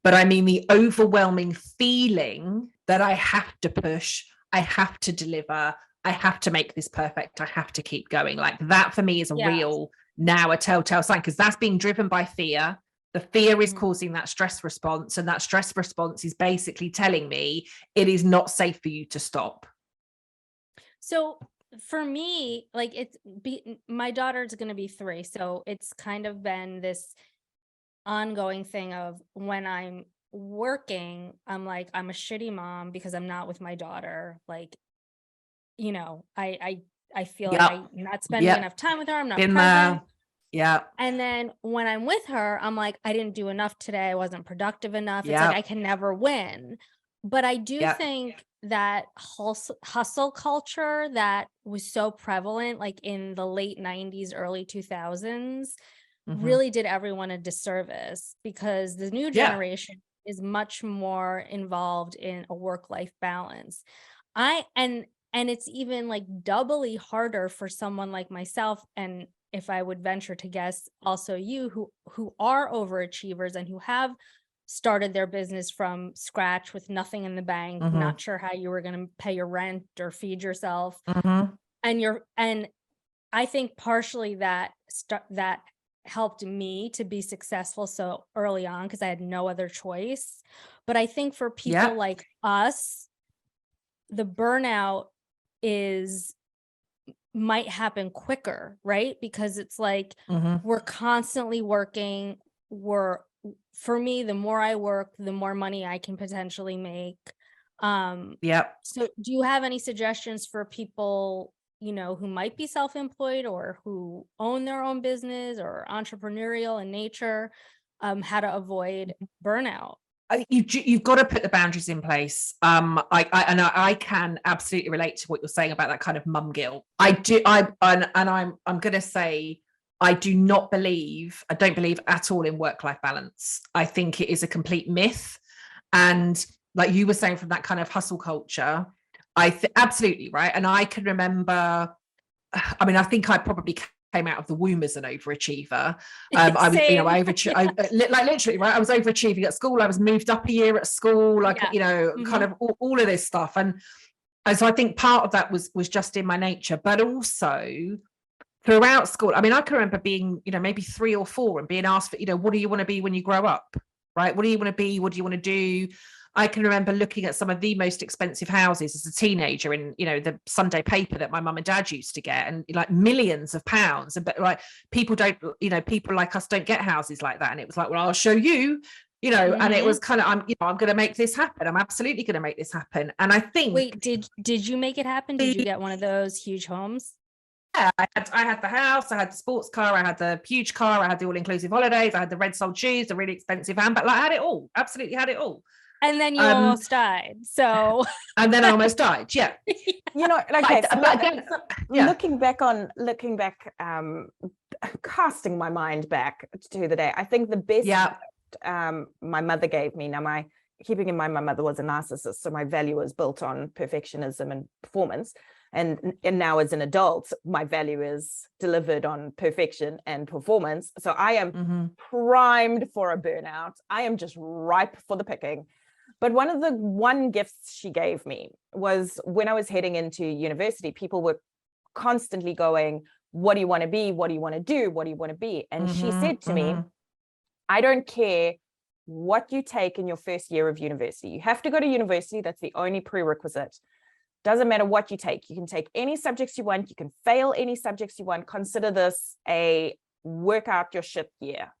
S7: But I mean the overwhelming feeling that I have to push, I have to deliver, I have to make this perfect, I have to keep going. Like that for me is a telltale sign, because that's being driven by fear. The fear is causing that stress response, and that stress response is basically telling me it is not safe for you to stop.
S5: So for me, like my daughter's going to be 3. So it's kind of been this ongoing thing of when I'm working, I'm like, I'm a shitty mom because I'm not with my daughter. Like, you know, I feel like I'm not spending enough time with her. I'm not present.
S7: Yeah.
S5: And then when I'm with her, I'm like, I didn't do enough today. I wasn't productive enough. It's like I can never win. But I do think that hustle culture that was so prevalent, like in the late 90s, early 2000s, really did everyone a disservice, because the new generation is much more involved in a work-life balance. And it's even like doubly harder for someone like myself, and if I would venture to guess also you, who are overachievers and who have started their business from scratch with nothing in the bank, not sure how you were going to pay your rent or feed yourself. And I think partially that helped me to be successful so early on, because I had no other choice. But I think for people like us, the burnout might happen quicker, right? Because it's like we're constantly working. For me, the more I work, the more money I can potentially make. So do you have any suggestions for people, you know, who might be self-employed or who own their own business or entrepreneurial in nature, how to avoid burnout?
S7: you've got to put the boundaries in place. I can absolutely relate to what you're saying about that kind of mum guilt. I'm going to say, I don't believe at all in work-life balance. I think it is a complete myth. And like you were saying, from that kind of hustle culture, absolutely right. And I can remember, I mean, I think I probably came out of the womb as an overachiever. I was, like literally, right? I was overachieving at school. I was moved up a year at school, like, kind of all of this stuff. And so I think part of that was just in my nature, but also throughout school. I mean, I can remember being, maybe 3 or 4 and being asked for, what do you want to be when you grow up? Right? What do you want to be? What do you want to do? I can remember looking at some of the most expensive houses as a teenager in, the Sunday paper that my mum and dad used to get, and like millions of pounds. And but like people like us don't get houses like that. And it was like, well, I'll show you, and it was kind of, I'm going to make this happen. I'm absolutely going to make this happen. And I think,
S5: wait, did you make it happen? Did you get one of those huge homes?
S7: Yeah, I had the house, I had the sports car, I had the huge car, I had the all-inclusive holidays, I had the red soled shoes, the really expensive handbag. Like I had it all, absolutely had it all.
S5: And then you almost died. So
S7: and then I almost died. Yeah.
S6: Looking back, casting my mind back to the day, I think the best my mother gave me. Now, keeping in mind my mother was a narcissist, so my value was built on perfectionism and performance. And now as an adult, my value is delivered on perfection and performance. So I am primed for a burnout. I am just ripe for the picking. But one gifts she gave me was when I was heading into university, people were constantly going, what do you want to be? What do you want to do? What do you want to be? And she said to me, I don't care what you take in your first year of university. You have to go to university. That's the only prerequisite. Doesn't matter what you take. You can take any subjects you want. You can fail any subjects you want. Consider this a work out your shit year.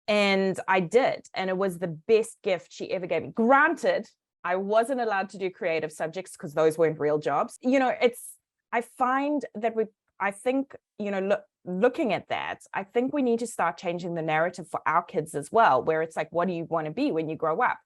S6: And I did. And it was the best gift she ever gave me. Granted, I wasn't allowed to do creative subjects because those weren't real jobs. I find that looking at that, I think we need to start changing the narrative for our kids as well, where it's like, what do you want to be when you grow up?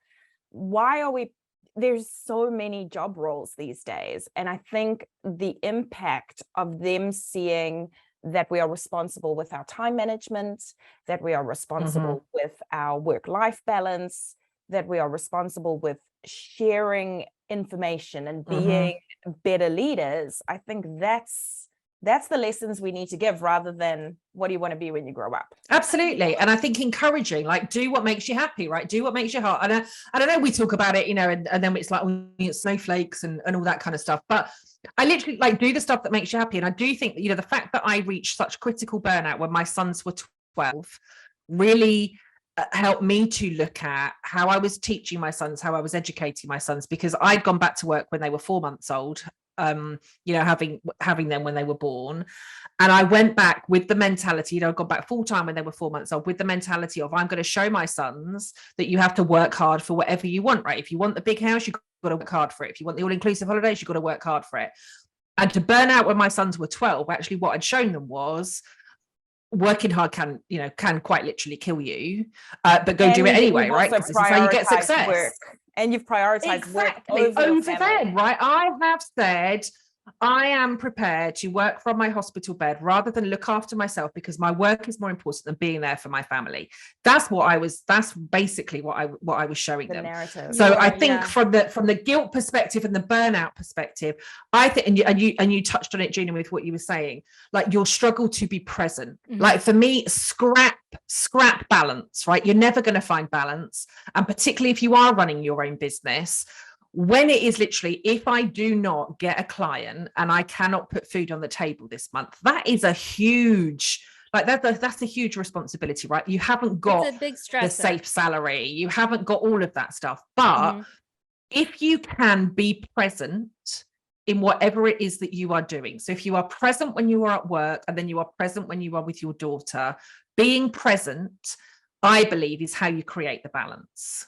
S6: There's so many job roles these days. And I think the impact of them seeing that we are responsible with our time management, that we are responsible with our work-life balance, that we are responsible with sharing information and being better leaders. I think that's the lessons we need to give, rather than what do you want to be when you grow up.
S7: Absolutely. And I think encouraging, like, do what makes you happy, right? Do what makes your heart. And I know we talk about it, and then it's like, it's snowflakes and all that kind of stuff. But I literally do the stuff that makes you happy. And I do think that, the fact that I reached such critical burnout when my sons were 12 really helped me to look at how I was teaching my sons, how I was educating my sons, because I'd gone back to work when they were 4 months old, having them when they were born. And I went back with the mentality, I'd gone back full time when they were 4 months old, with the mentality of, I'm going to show my sons that you have to work hard for whatever you want, right? If you want the big house, you've got to work hard for it. If you want the all-inclusive holidays, you've got to work hard for it. And to burn out when my sons were 12, actually what I'd shown them was working hard can quite literally kill you, but go do it anyway, right? Because this is how you get success.
S6: Work. And you've prioritized work
S7: over them, right? I have said, I am prepared to work from my hospital bed rather than look after myself, because my work is more important than being there for my family. That's basically what I was showing them.
S6: Narrative.
S7: So I think from the guilt perspective and the burnout perspective, I think, and you touched on it, Gina, with what you were saying, like your struggle to be present. Like for me, scrap balance, right? You're never going to find balance. And particularly if you are running your own business, when it is literally, if I do not get a client and I cannot put food on the table this month, that is a huge, that's a huge responsibility, right? You haven't got
S5: a big
S7: the safe salary, you haven't got all of that stuff. But if you can be present in whatever it is that you are doing, so if you are present when you are at work, and then you are present when you are with your daughter, being present, I believe, is how you create the balance.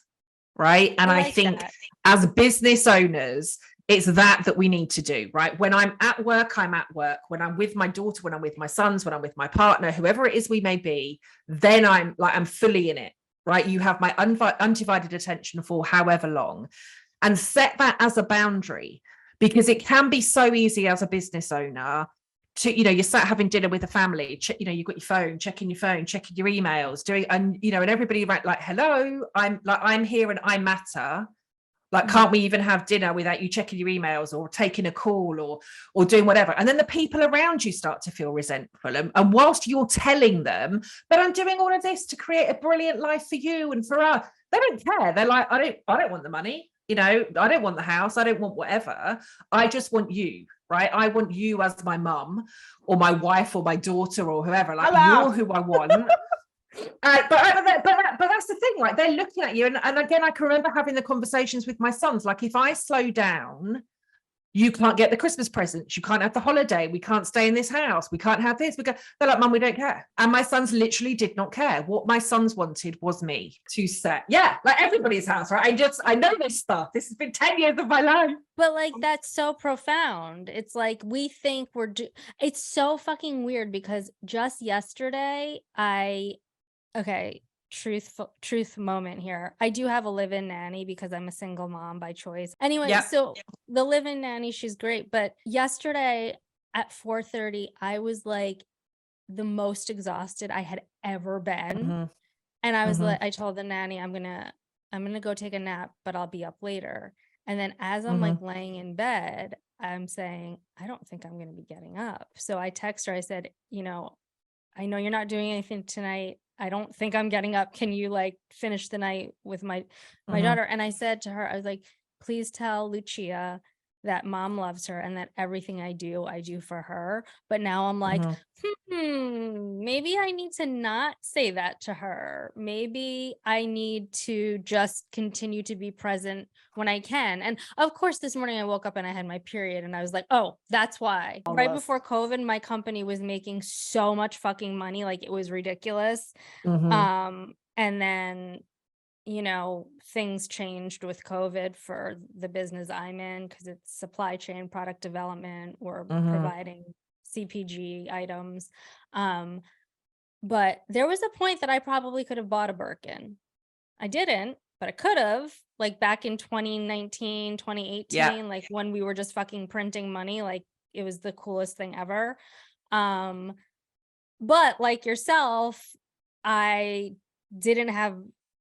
S7: Right. And I think as business owners, it's that we need to do, right? When I'm at work, I'm at work. When I'm with my daughter, when I'm with my sons, when I'm with my partner, whoever it is we may be, then I'm fully in it, right? You have my undivided attention for however long, and set that as a boundary, because it can be so easy as a business owner to, you're sat having dinner with a family, you've got your phone, checking your emails, and everybody like, hello, I'm here and I matter. Like, can't we even have dinner without you checking your emails or taking a call or doing whatever? And then the people around you start to feel resentful. And whilst you're telling them, but I'm doing all of this to create a brilliant life for you and for us, they don't care. They're like, I don't want the money. I don't want the house. I don't want whatever. I just want you, right? I want you as my mum or my wife or my daughter or whoever. Like, you're who I want. But that's the thing, right? They're looking at you, and again, I can remember having the conversations with my sons. Like, if I slow down, you can't get the Christmas presents, you can't have the holiday, we can't stay in this house, we can't have this. They're like, Mum, we don't care. And my sons literally did not care. What my sons wanted was me to set, like everybody's house, right? I know this stuff. This has been 10 years of my life.
S5: But like, that's so profound. It's like, we think it's so fucking weird, because just yesterday truth moment here. I do have a live-in nanny because I'm a single mom by choice. Anyway, so the live-in nanny, she's great. But yesterday at 4:30, I was like the most exhausted I had ever been. And I was like, I told the nanny, I'm gonna go take a nap, but I'll be up later. And then as I'm like laying in bed, I'm saying, I don't think I'm gonna be getting up. So I text her, I said, I know you're not doing anything tonight. I don't think I'm getting up. Can you like finish the night with my daughter? And I said to her, I was like, please tell Lucia that Mom loves her and that everything I do for her. But now I'm like, maybe I need to not say that to her. Maybe I need to just continue to be present when I can. And of course, this morning I woke up and I had my period, and I was like, oh, that's why. Right before COVID, my company was making so much fucking money. Like, it was ridiculous. And then, things changed with COVID for the business I'm in, because it's supply chain, product development, or providing CPG items. But there was a point that I probably could have bought a Birkin. I didn't, but I could have, like back in 2019, 2018, like when we were just fucking printing money, like it was the coolest thing ever. But like yourself, I didn't have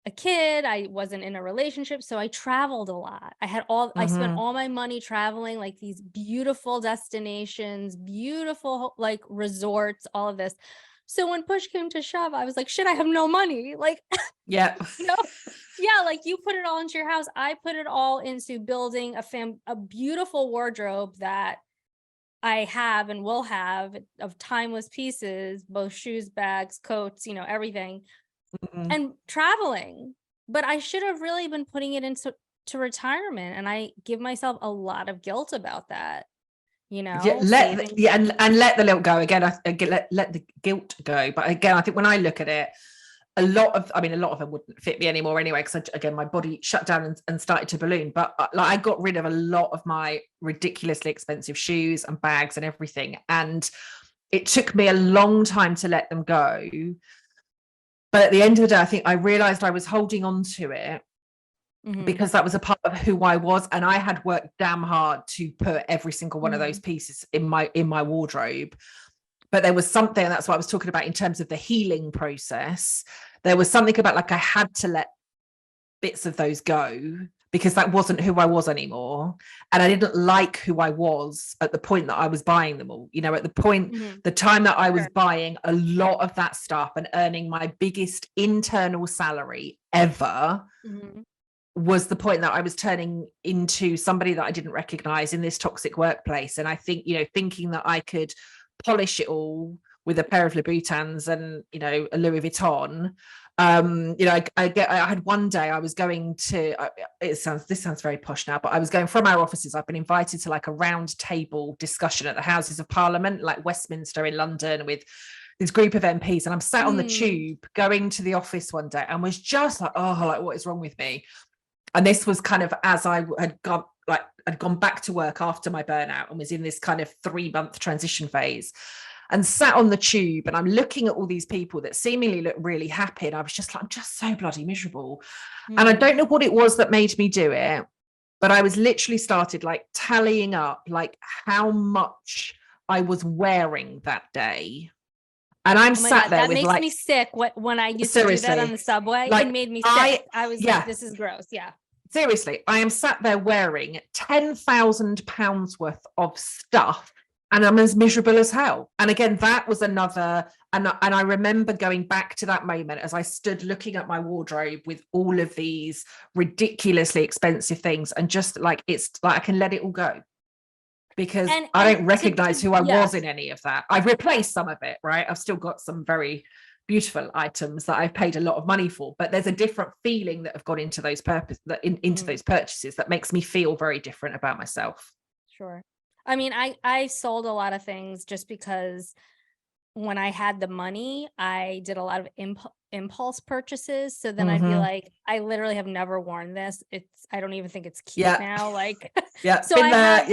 S5: a kid, I wasn't in a relationship, so I traveled a lot. I spent all my money traveling, like these beautiful destinations, beautiful like resorts, all of this. So when push came to shove, I was like, shit, I have no money. Like, like you put it all into your house. I put it all into building a beautiful wardrobe that I have and will have of timeless pieces, both shoes, bags, coats, everything. And traveling. But I should have really been putting it into retirement, and I give myself a lot of guilt about that.
S7: And let the guilt go again. Let the guilt go. But again, I think when I look at it, a lot of them wouldn't fit me anymore anyway, because again, my body shut down and started to balloon. But like, I got rid of a lot of my ridiculously expensive shoes and bags and everything, and it took me a long time to let them go. But at the end of the day, I think I realized I was holding on to it because that was a part of who I was, and I had worked damn hard to put every single one of those pieces in my wardrobe. But there was something, and that's what I was talking about in terms of the healing process. There was something about, like, I had to let bits of those go, because that wasn't who I was anymore. And I didn't like who I was at the point that I was buying them all. At the point, the time that I was buying a lot of that stuff and earning my biggest internal salary ever was the point that I was turning into somebody that I didn't recognize in this toxic workplace. And I think, thinking that I could polish it all with a pair of Louboutins and, a Louis Vuitton. I had one day I was going to, this sounds very posh now, but I was going from our offices. I've been invited to like a round table discussion at the Houses of Parliament, like Westminster in London, with this group of MPs. And I'm sat on the tube going to the office one day and was just like, oh, like, what is wrong with me? And this was kind of as I had gone back to work after my burnout and was in this kind of 3-month transition phase. and sat on the tube, and I'm looking at all these people that seemingly look really happy, and I was just like, I'm just so bloody miserable. And I don't know what it was that made me do it, but I was literally started like tallying up like how much I was wearing that day. And I'm
S5: Oh my
S7: sat
S5: God,
S7: there
S5: that
S7: with
S5: makes
S7: like,
S5: me sick. When I used to do that on
S7: seriously,
S5: the subway,
S7: like,
S5: it made me
S7: I-
S5: sick. I was
S7: yeah.
S5: like, this is gross. Yeah.
S7: seriously, I am sat there wearing £10,000 worth of stuff, and I'm as miserable as hell. And again, that was another, and I remember going back to that moment as I stood looking at my wardrobe with all of these ridiculously expensive things, and just like, it's like I can let it all go, because I don't recognize who I was in any of that. I've replaced some of it, right? I've still got some very beautiful items that I've paid a lot of money for, but there's a different feeling that have gone into those into those purchases that makes me feel very different about myself.
S5: Sure. I mean, I sold a lot of things just because when I had the money, I did a lot of impulse purchases. So then I'd be like, I literally have never worn this. I don't even think it's cute now. Like,
S7: yeah,
S5: so I have,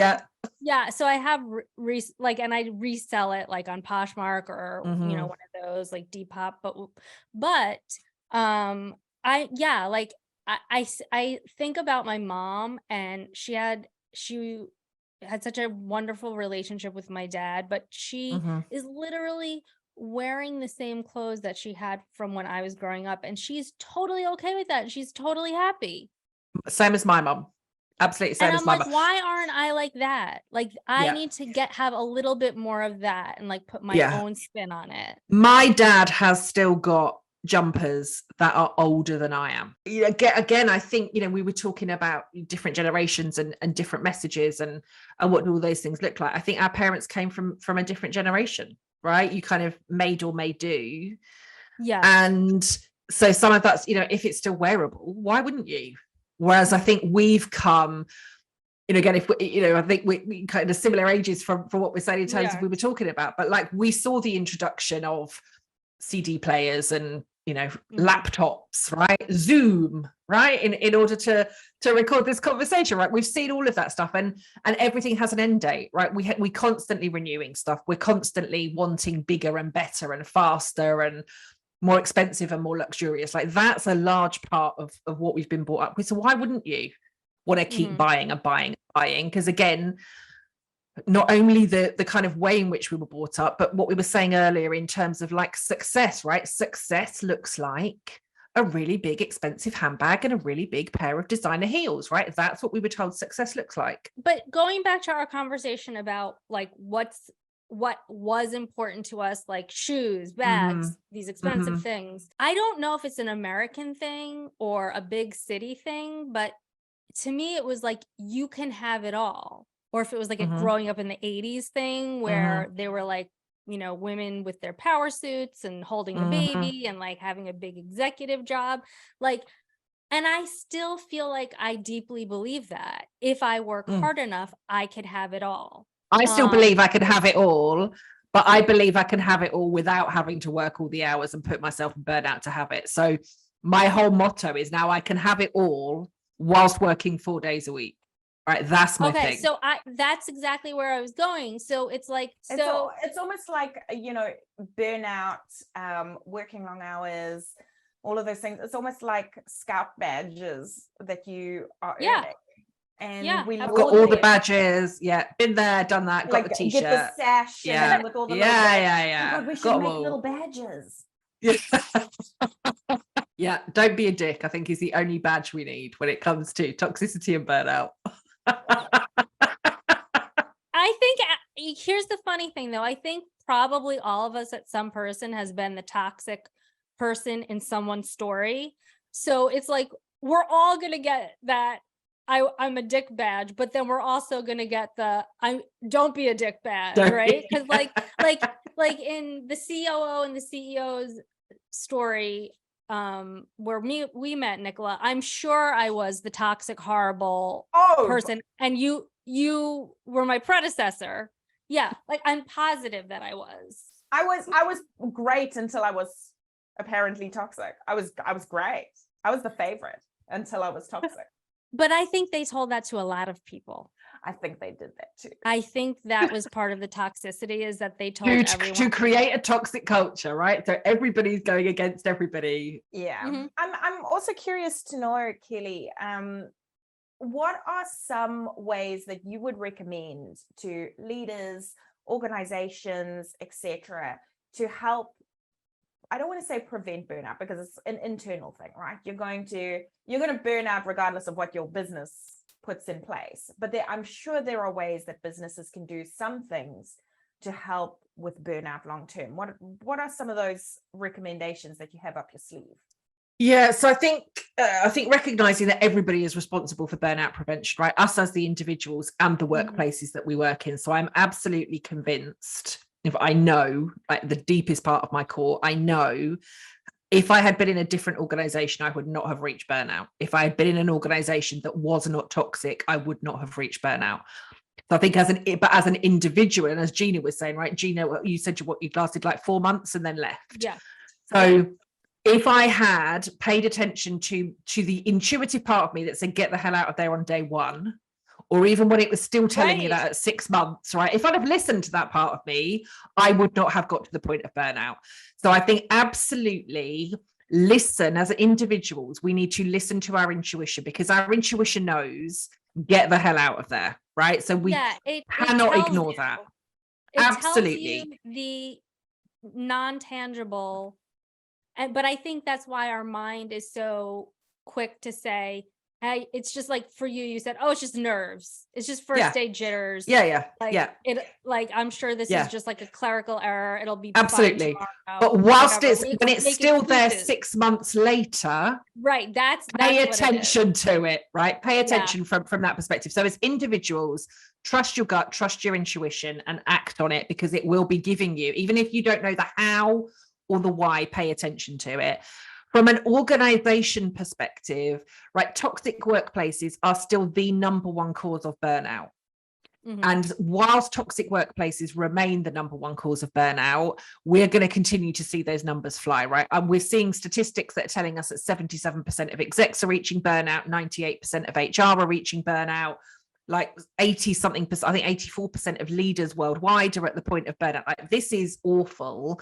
S7: yeah.
S5: So I have and I resell it like on Poshmark or you know, one of those like Depop. But I think about my mom, and she had such a wonderful relationship with my dad, but she is literally wearing the same clothes that she had from when I was growing up, and she's totally okay with that, and she's totally happy.
S7: Same as my mom. Absolutely same
S5: and
S7: as
S5: I'm
S7: my
S5: like,
S7: mom.
S5: why aren't I like that? Like, I need to have a little bit more of that and like put my own spin on it.
S7: My dad has still got jumpers that are older than I am. You know, again, I think, you know, we were talking about different generations and different messages and what do all those things look like. I think our parents came from a different generation, right? You kind of made or may do.
S5: Yeah.
S7: And so some of that's, you know, if it's still wearable, why wouldn't you? Whereas I think we've come, you know, again, if we, you know, I think we kind of similar ages from what we're saying in terms of we were talking about, but like we saw the introduction of CD players and, you know, laptops, right? Zoom, right? In order to record this conversation, right? We've seen all of that stuff, and everything has an end date, right? We constantly renewing stuff. We're constantly wanting bigger and better and faster and more expensive and more luxurious. Like that's a large part of what we've been brought up with. So why wouldn't you want to keep buying and buying and buying? Because again, not only the kind of way in which we were brought up, but what we were saying earlier in terms of like success, right? Success looks like a really big expensive handbag and a really big pair of designer heels, right? That's what we were told success looks like.
S5: But going back to our conversation about like what was important to us, like shoes, bags, these expensive things. I don't know if it's an American thing or a big city thing, but to me, it was like, you can have it all. Or if it was like a growing up in the 80s thing where they were like, you know, women with their power suits and holding the baby and like having a big executive job. Like, and I still feel like I deeply believe that if I work hard enough, I could have it all.
S7: I still believe I can have it all, but I believe I can have it all without having to work all the hours and put myself in burnout to have it. So my whole motto is now I can have it all whilst working 4 days a week. Right, that's my thing.
S5: So that's exactly where I was going. So it's like, so
S6: it's almost like, you know, burnout, working long hours, all of those things. It's almost like scout badges that you are earning. And we
S7: I've got all the badges. Yeah, been there, done that. Got
S6: like,
S7: the t-shirt.
S6: Get the sash.
S7: Yeah,
S6: with all the
S7: yeah.
S6: Oh God, we should make little badges.
S7: Yeah. Yeah, don't be a dick, I think, is the only badge we need when it comes to toxicity and burnout.
S5: I think here's the funny thing though. I think probably all of us at some person has been the toxic person in someone's story. So it's like, we're all going to get that I'm a dick badge, but then we're also going to get the don't be a dick badge, right? Because like in the COO and the CEO's story, where we met, Nicola, I'm sure I was the toxic, horrible person, and you were my predecessor. Yeah, like I'm positive that I was.
S6: I was great until I was apparently toxic. I was great. I was the favorite until I was toxic.
S5: But I think they told that to a lot of people.
S6: I think they did that too.
S5: I think that was part of the toxicity, is that they told everyone
S7: To create a toxic culture, right? So everybody's going against everybody.
S6: Yeah.
S5: Mhm.
S6: I'm also curious to know, Kelly, what are some ways that you would recommend to leaders, organizations, etc., to help, I don't want to say prevent burnout, because it's an internal thing, right? You're going to burn out regardless of what your business puts in place. But I'm sure there are ways that businesses can do some things to help with burnout long term. What are some of those recommendations that you have up your sleeve?
S7: Yeah, so I think recognizing that everybody is responsible for burnout prevention, right? Us as the individuals and the workplaces that we work in. So I'm absolutely convinced, if I know, like the deepest part of my core, I know if I had been in a different organization, I would not have reached burnout. If I had been in an organization that was not toxic, I would not have reached burnout. So I think as an individual, and as Gina was saying, right, Gina, you said you lasted like 4 months and then left.
S5: Yeah.
S7: So if I had paid attention to the intuitive part of me that said, get the hell out of there on day one, or even when it was still telling you that at 6 months, right? If I'd have listened to that part of me, I would not have got to the point of burnout. So I think absolutely listen as individuals. We need to listen to our intuition, because our intuition knows, get the hell out of there, right? So we cannot ignore that. Absolutely.
S5: Tells you the non-tangible. But I think that's why our mind is so quick to say, hey, it's just like for you said, oh, it's just nerves. It's just first day jitters. Like I'm sure this is just like a clerical error. It'll be
S7: absolutely
S5: fine tomorrow,
S7: but whilst
S5: whatever.
S7: when it's still there 6 months later,
S5: right? That's
S7: pay attention to it, right? Pay attention from that perspective. So as individuals, trust your gut, trust your intuition, and act on it, because it will be giving you, even if you don't know the how or the why, pay attention to it. From an organization perspective, right, toxic workplaces are still the number one cause of burnout. And whilst toxic workplaces remain the number one cause of burnout, we're going to continue to see those numbers fly, right? And we're seeing statistics that are telling us that 77% of execs are reaching burnout, 98% of HR are reaching burnout, like 80 something percent, I think 84% of leaders worldwide are at the point of burnout. Like, this is awful.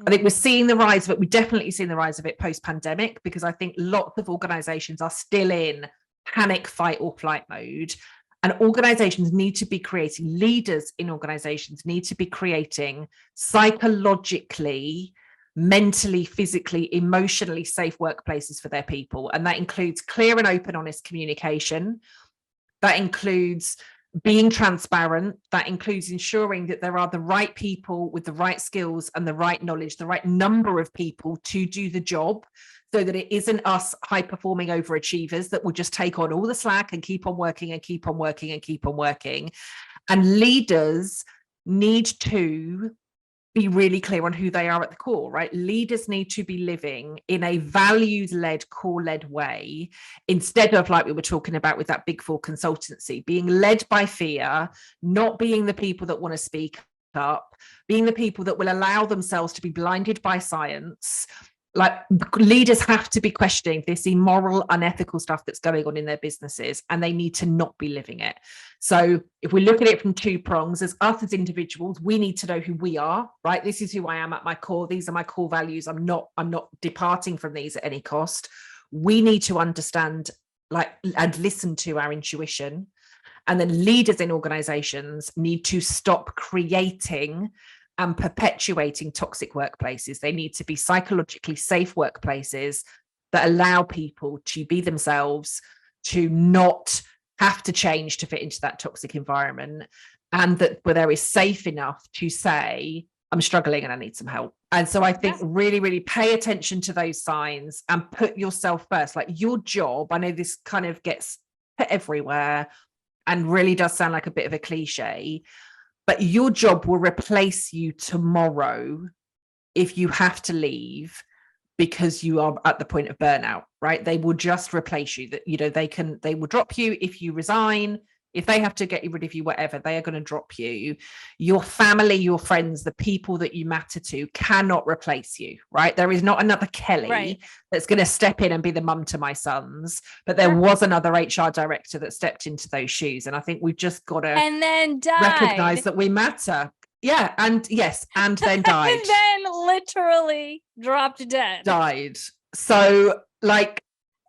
S7: I think we're seeing the rise of it. We're definitely seeing the rise of it post-pandemic, because I think lots of organizations are still in panic, fight or flight mode. And organizations need to be creating, leaders in organizations need to be creating psychologically, mentally, physically, emotionally safe workplaces for their people. And that includes clear and open, honest communication. That includes being transparent. That includes ensuring that there are the right people with the right skills and the right knowledge, the right number of people to do the job, so that it isn't us high-performing overachievers that will just take on all the slack and keep on working and keep on working and keep on working. And leaders need to be really clear on who they are at the core, right? Leaders need to be living in a values-led, core-led way, instead of, like we were talking about with that Big Four consultancy, being led by fear, not being the people that want to speak up, being the people that will allow themselves to be blinded by science. Like, leaders have to be questioning this immoral, unethical stuff that's going on in their businesses, and they need to not be living it. So if we look at it from two prongs, as us as individuals, we need to know who we are, right? This is who I am at my core. These are my core values. I'm not departing from these at any cost. We need to understand, like, and listen to our intuition. And then leaders in organizations need to stop creating and perpetuating toxic workplaces. They need to be psychologically safe workplaces that allow people to be themselves, to not have to change to fit into that toxic environment, and that where there is safe enough to say, I'm struggling and I need some help. And so I think really, really pay attention to those signs and put yourself first. Like, your job, I know this kind of gets put everywhere and really does sound like a bit of a cliche, but your job will replace you tomorrow if you have to leave because you are at the point of burnout, right? They will just replace you. That, you know, they will drop you if you resign, If they have to get rid of you, whatever, they are going to drop you. Your family, your friends, the people that you matter to cannot replace you, right? There is not another Kelly that's going to step in and be the mum to my sons, but there was another HR director that stepped into those shoes. And I think we've just got to
S5: and then died.
S7: recognize that we matter. Yeah. And yes, and then died.
S5: And then literally dropped dead.
S7: Died. So like,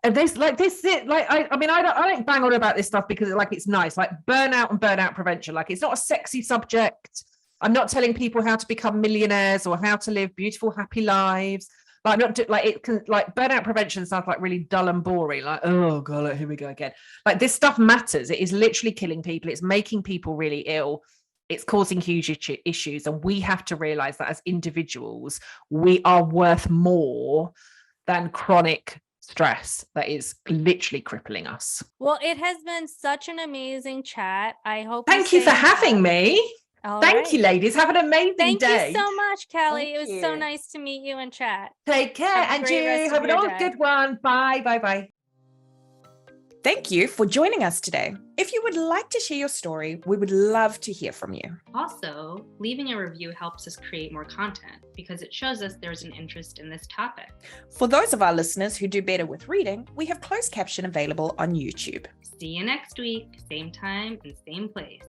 S7: and this like this it like I mean I don't bang on about this stuff because like it's nice, like burnout and burnout prevention, like it's not a sexy subject. I'm not telling people how to become millionaires or how to live beautiful happy lives. Like I'm not like it can like burnout prevention sounds like really dull and boring, like oh god, like, here we go again. Like this stuff matters. It is literally killing people. It's making people really ill. It's causing huge issues, and we have to realize that as individuals we are worth more than chronic stress that is literally crippling us.
S5: Well, it has been such an amazing chat. I hope
S7: Thank you for having me. Thank you, ladies. Have an amazing day.
S5: Thank you so much, Kelly.
S6: Thank
S5: It was so
S6: you.
S5: nice to meet you and chat.
S7: Take care,
S5: Have a
S7: and
S5: great
S7: you
S5: rest of
S7: have an
S5: your
S7: all
S5: day.
S7: good one. Bye, bye, bye.
S2: Thank you for joining us today. If you would like to share your story, we would love to hear from you.
S1: Also, leaving a review helps us create more content because it shows us there's an interest in this topic.
S2: For those of our listeners who do better with reading, we have closed caption available on YouTube.
S1: See you next week, same time and same place.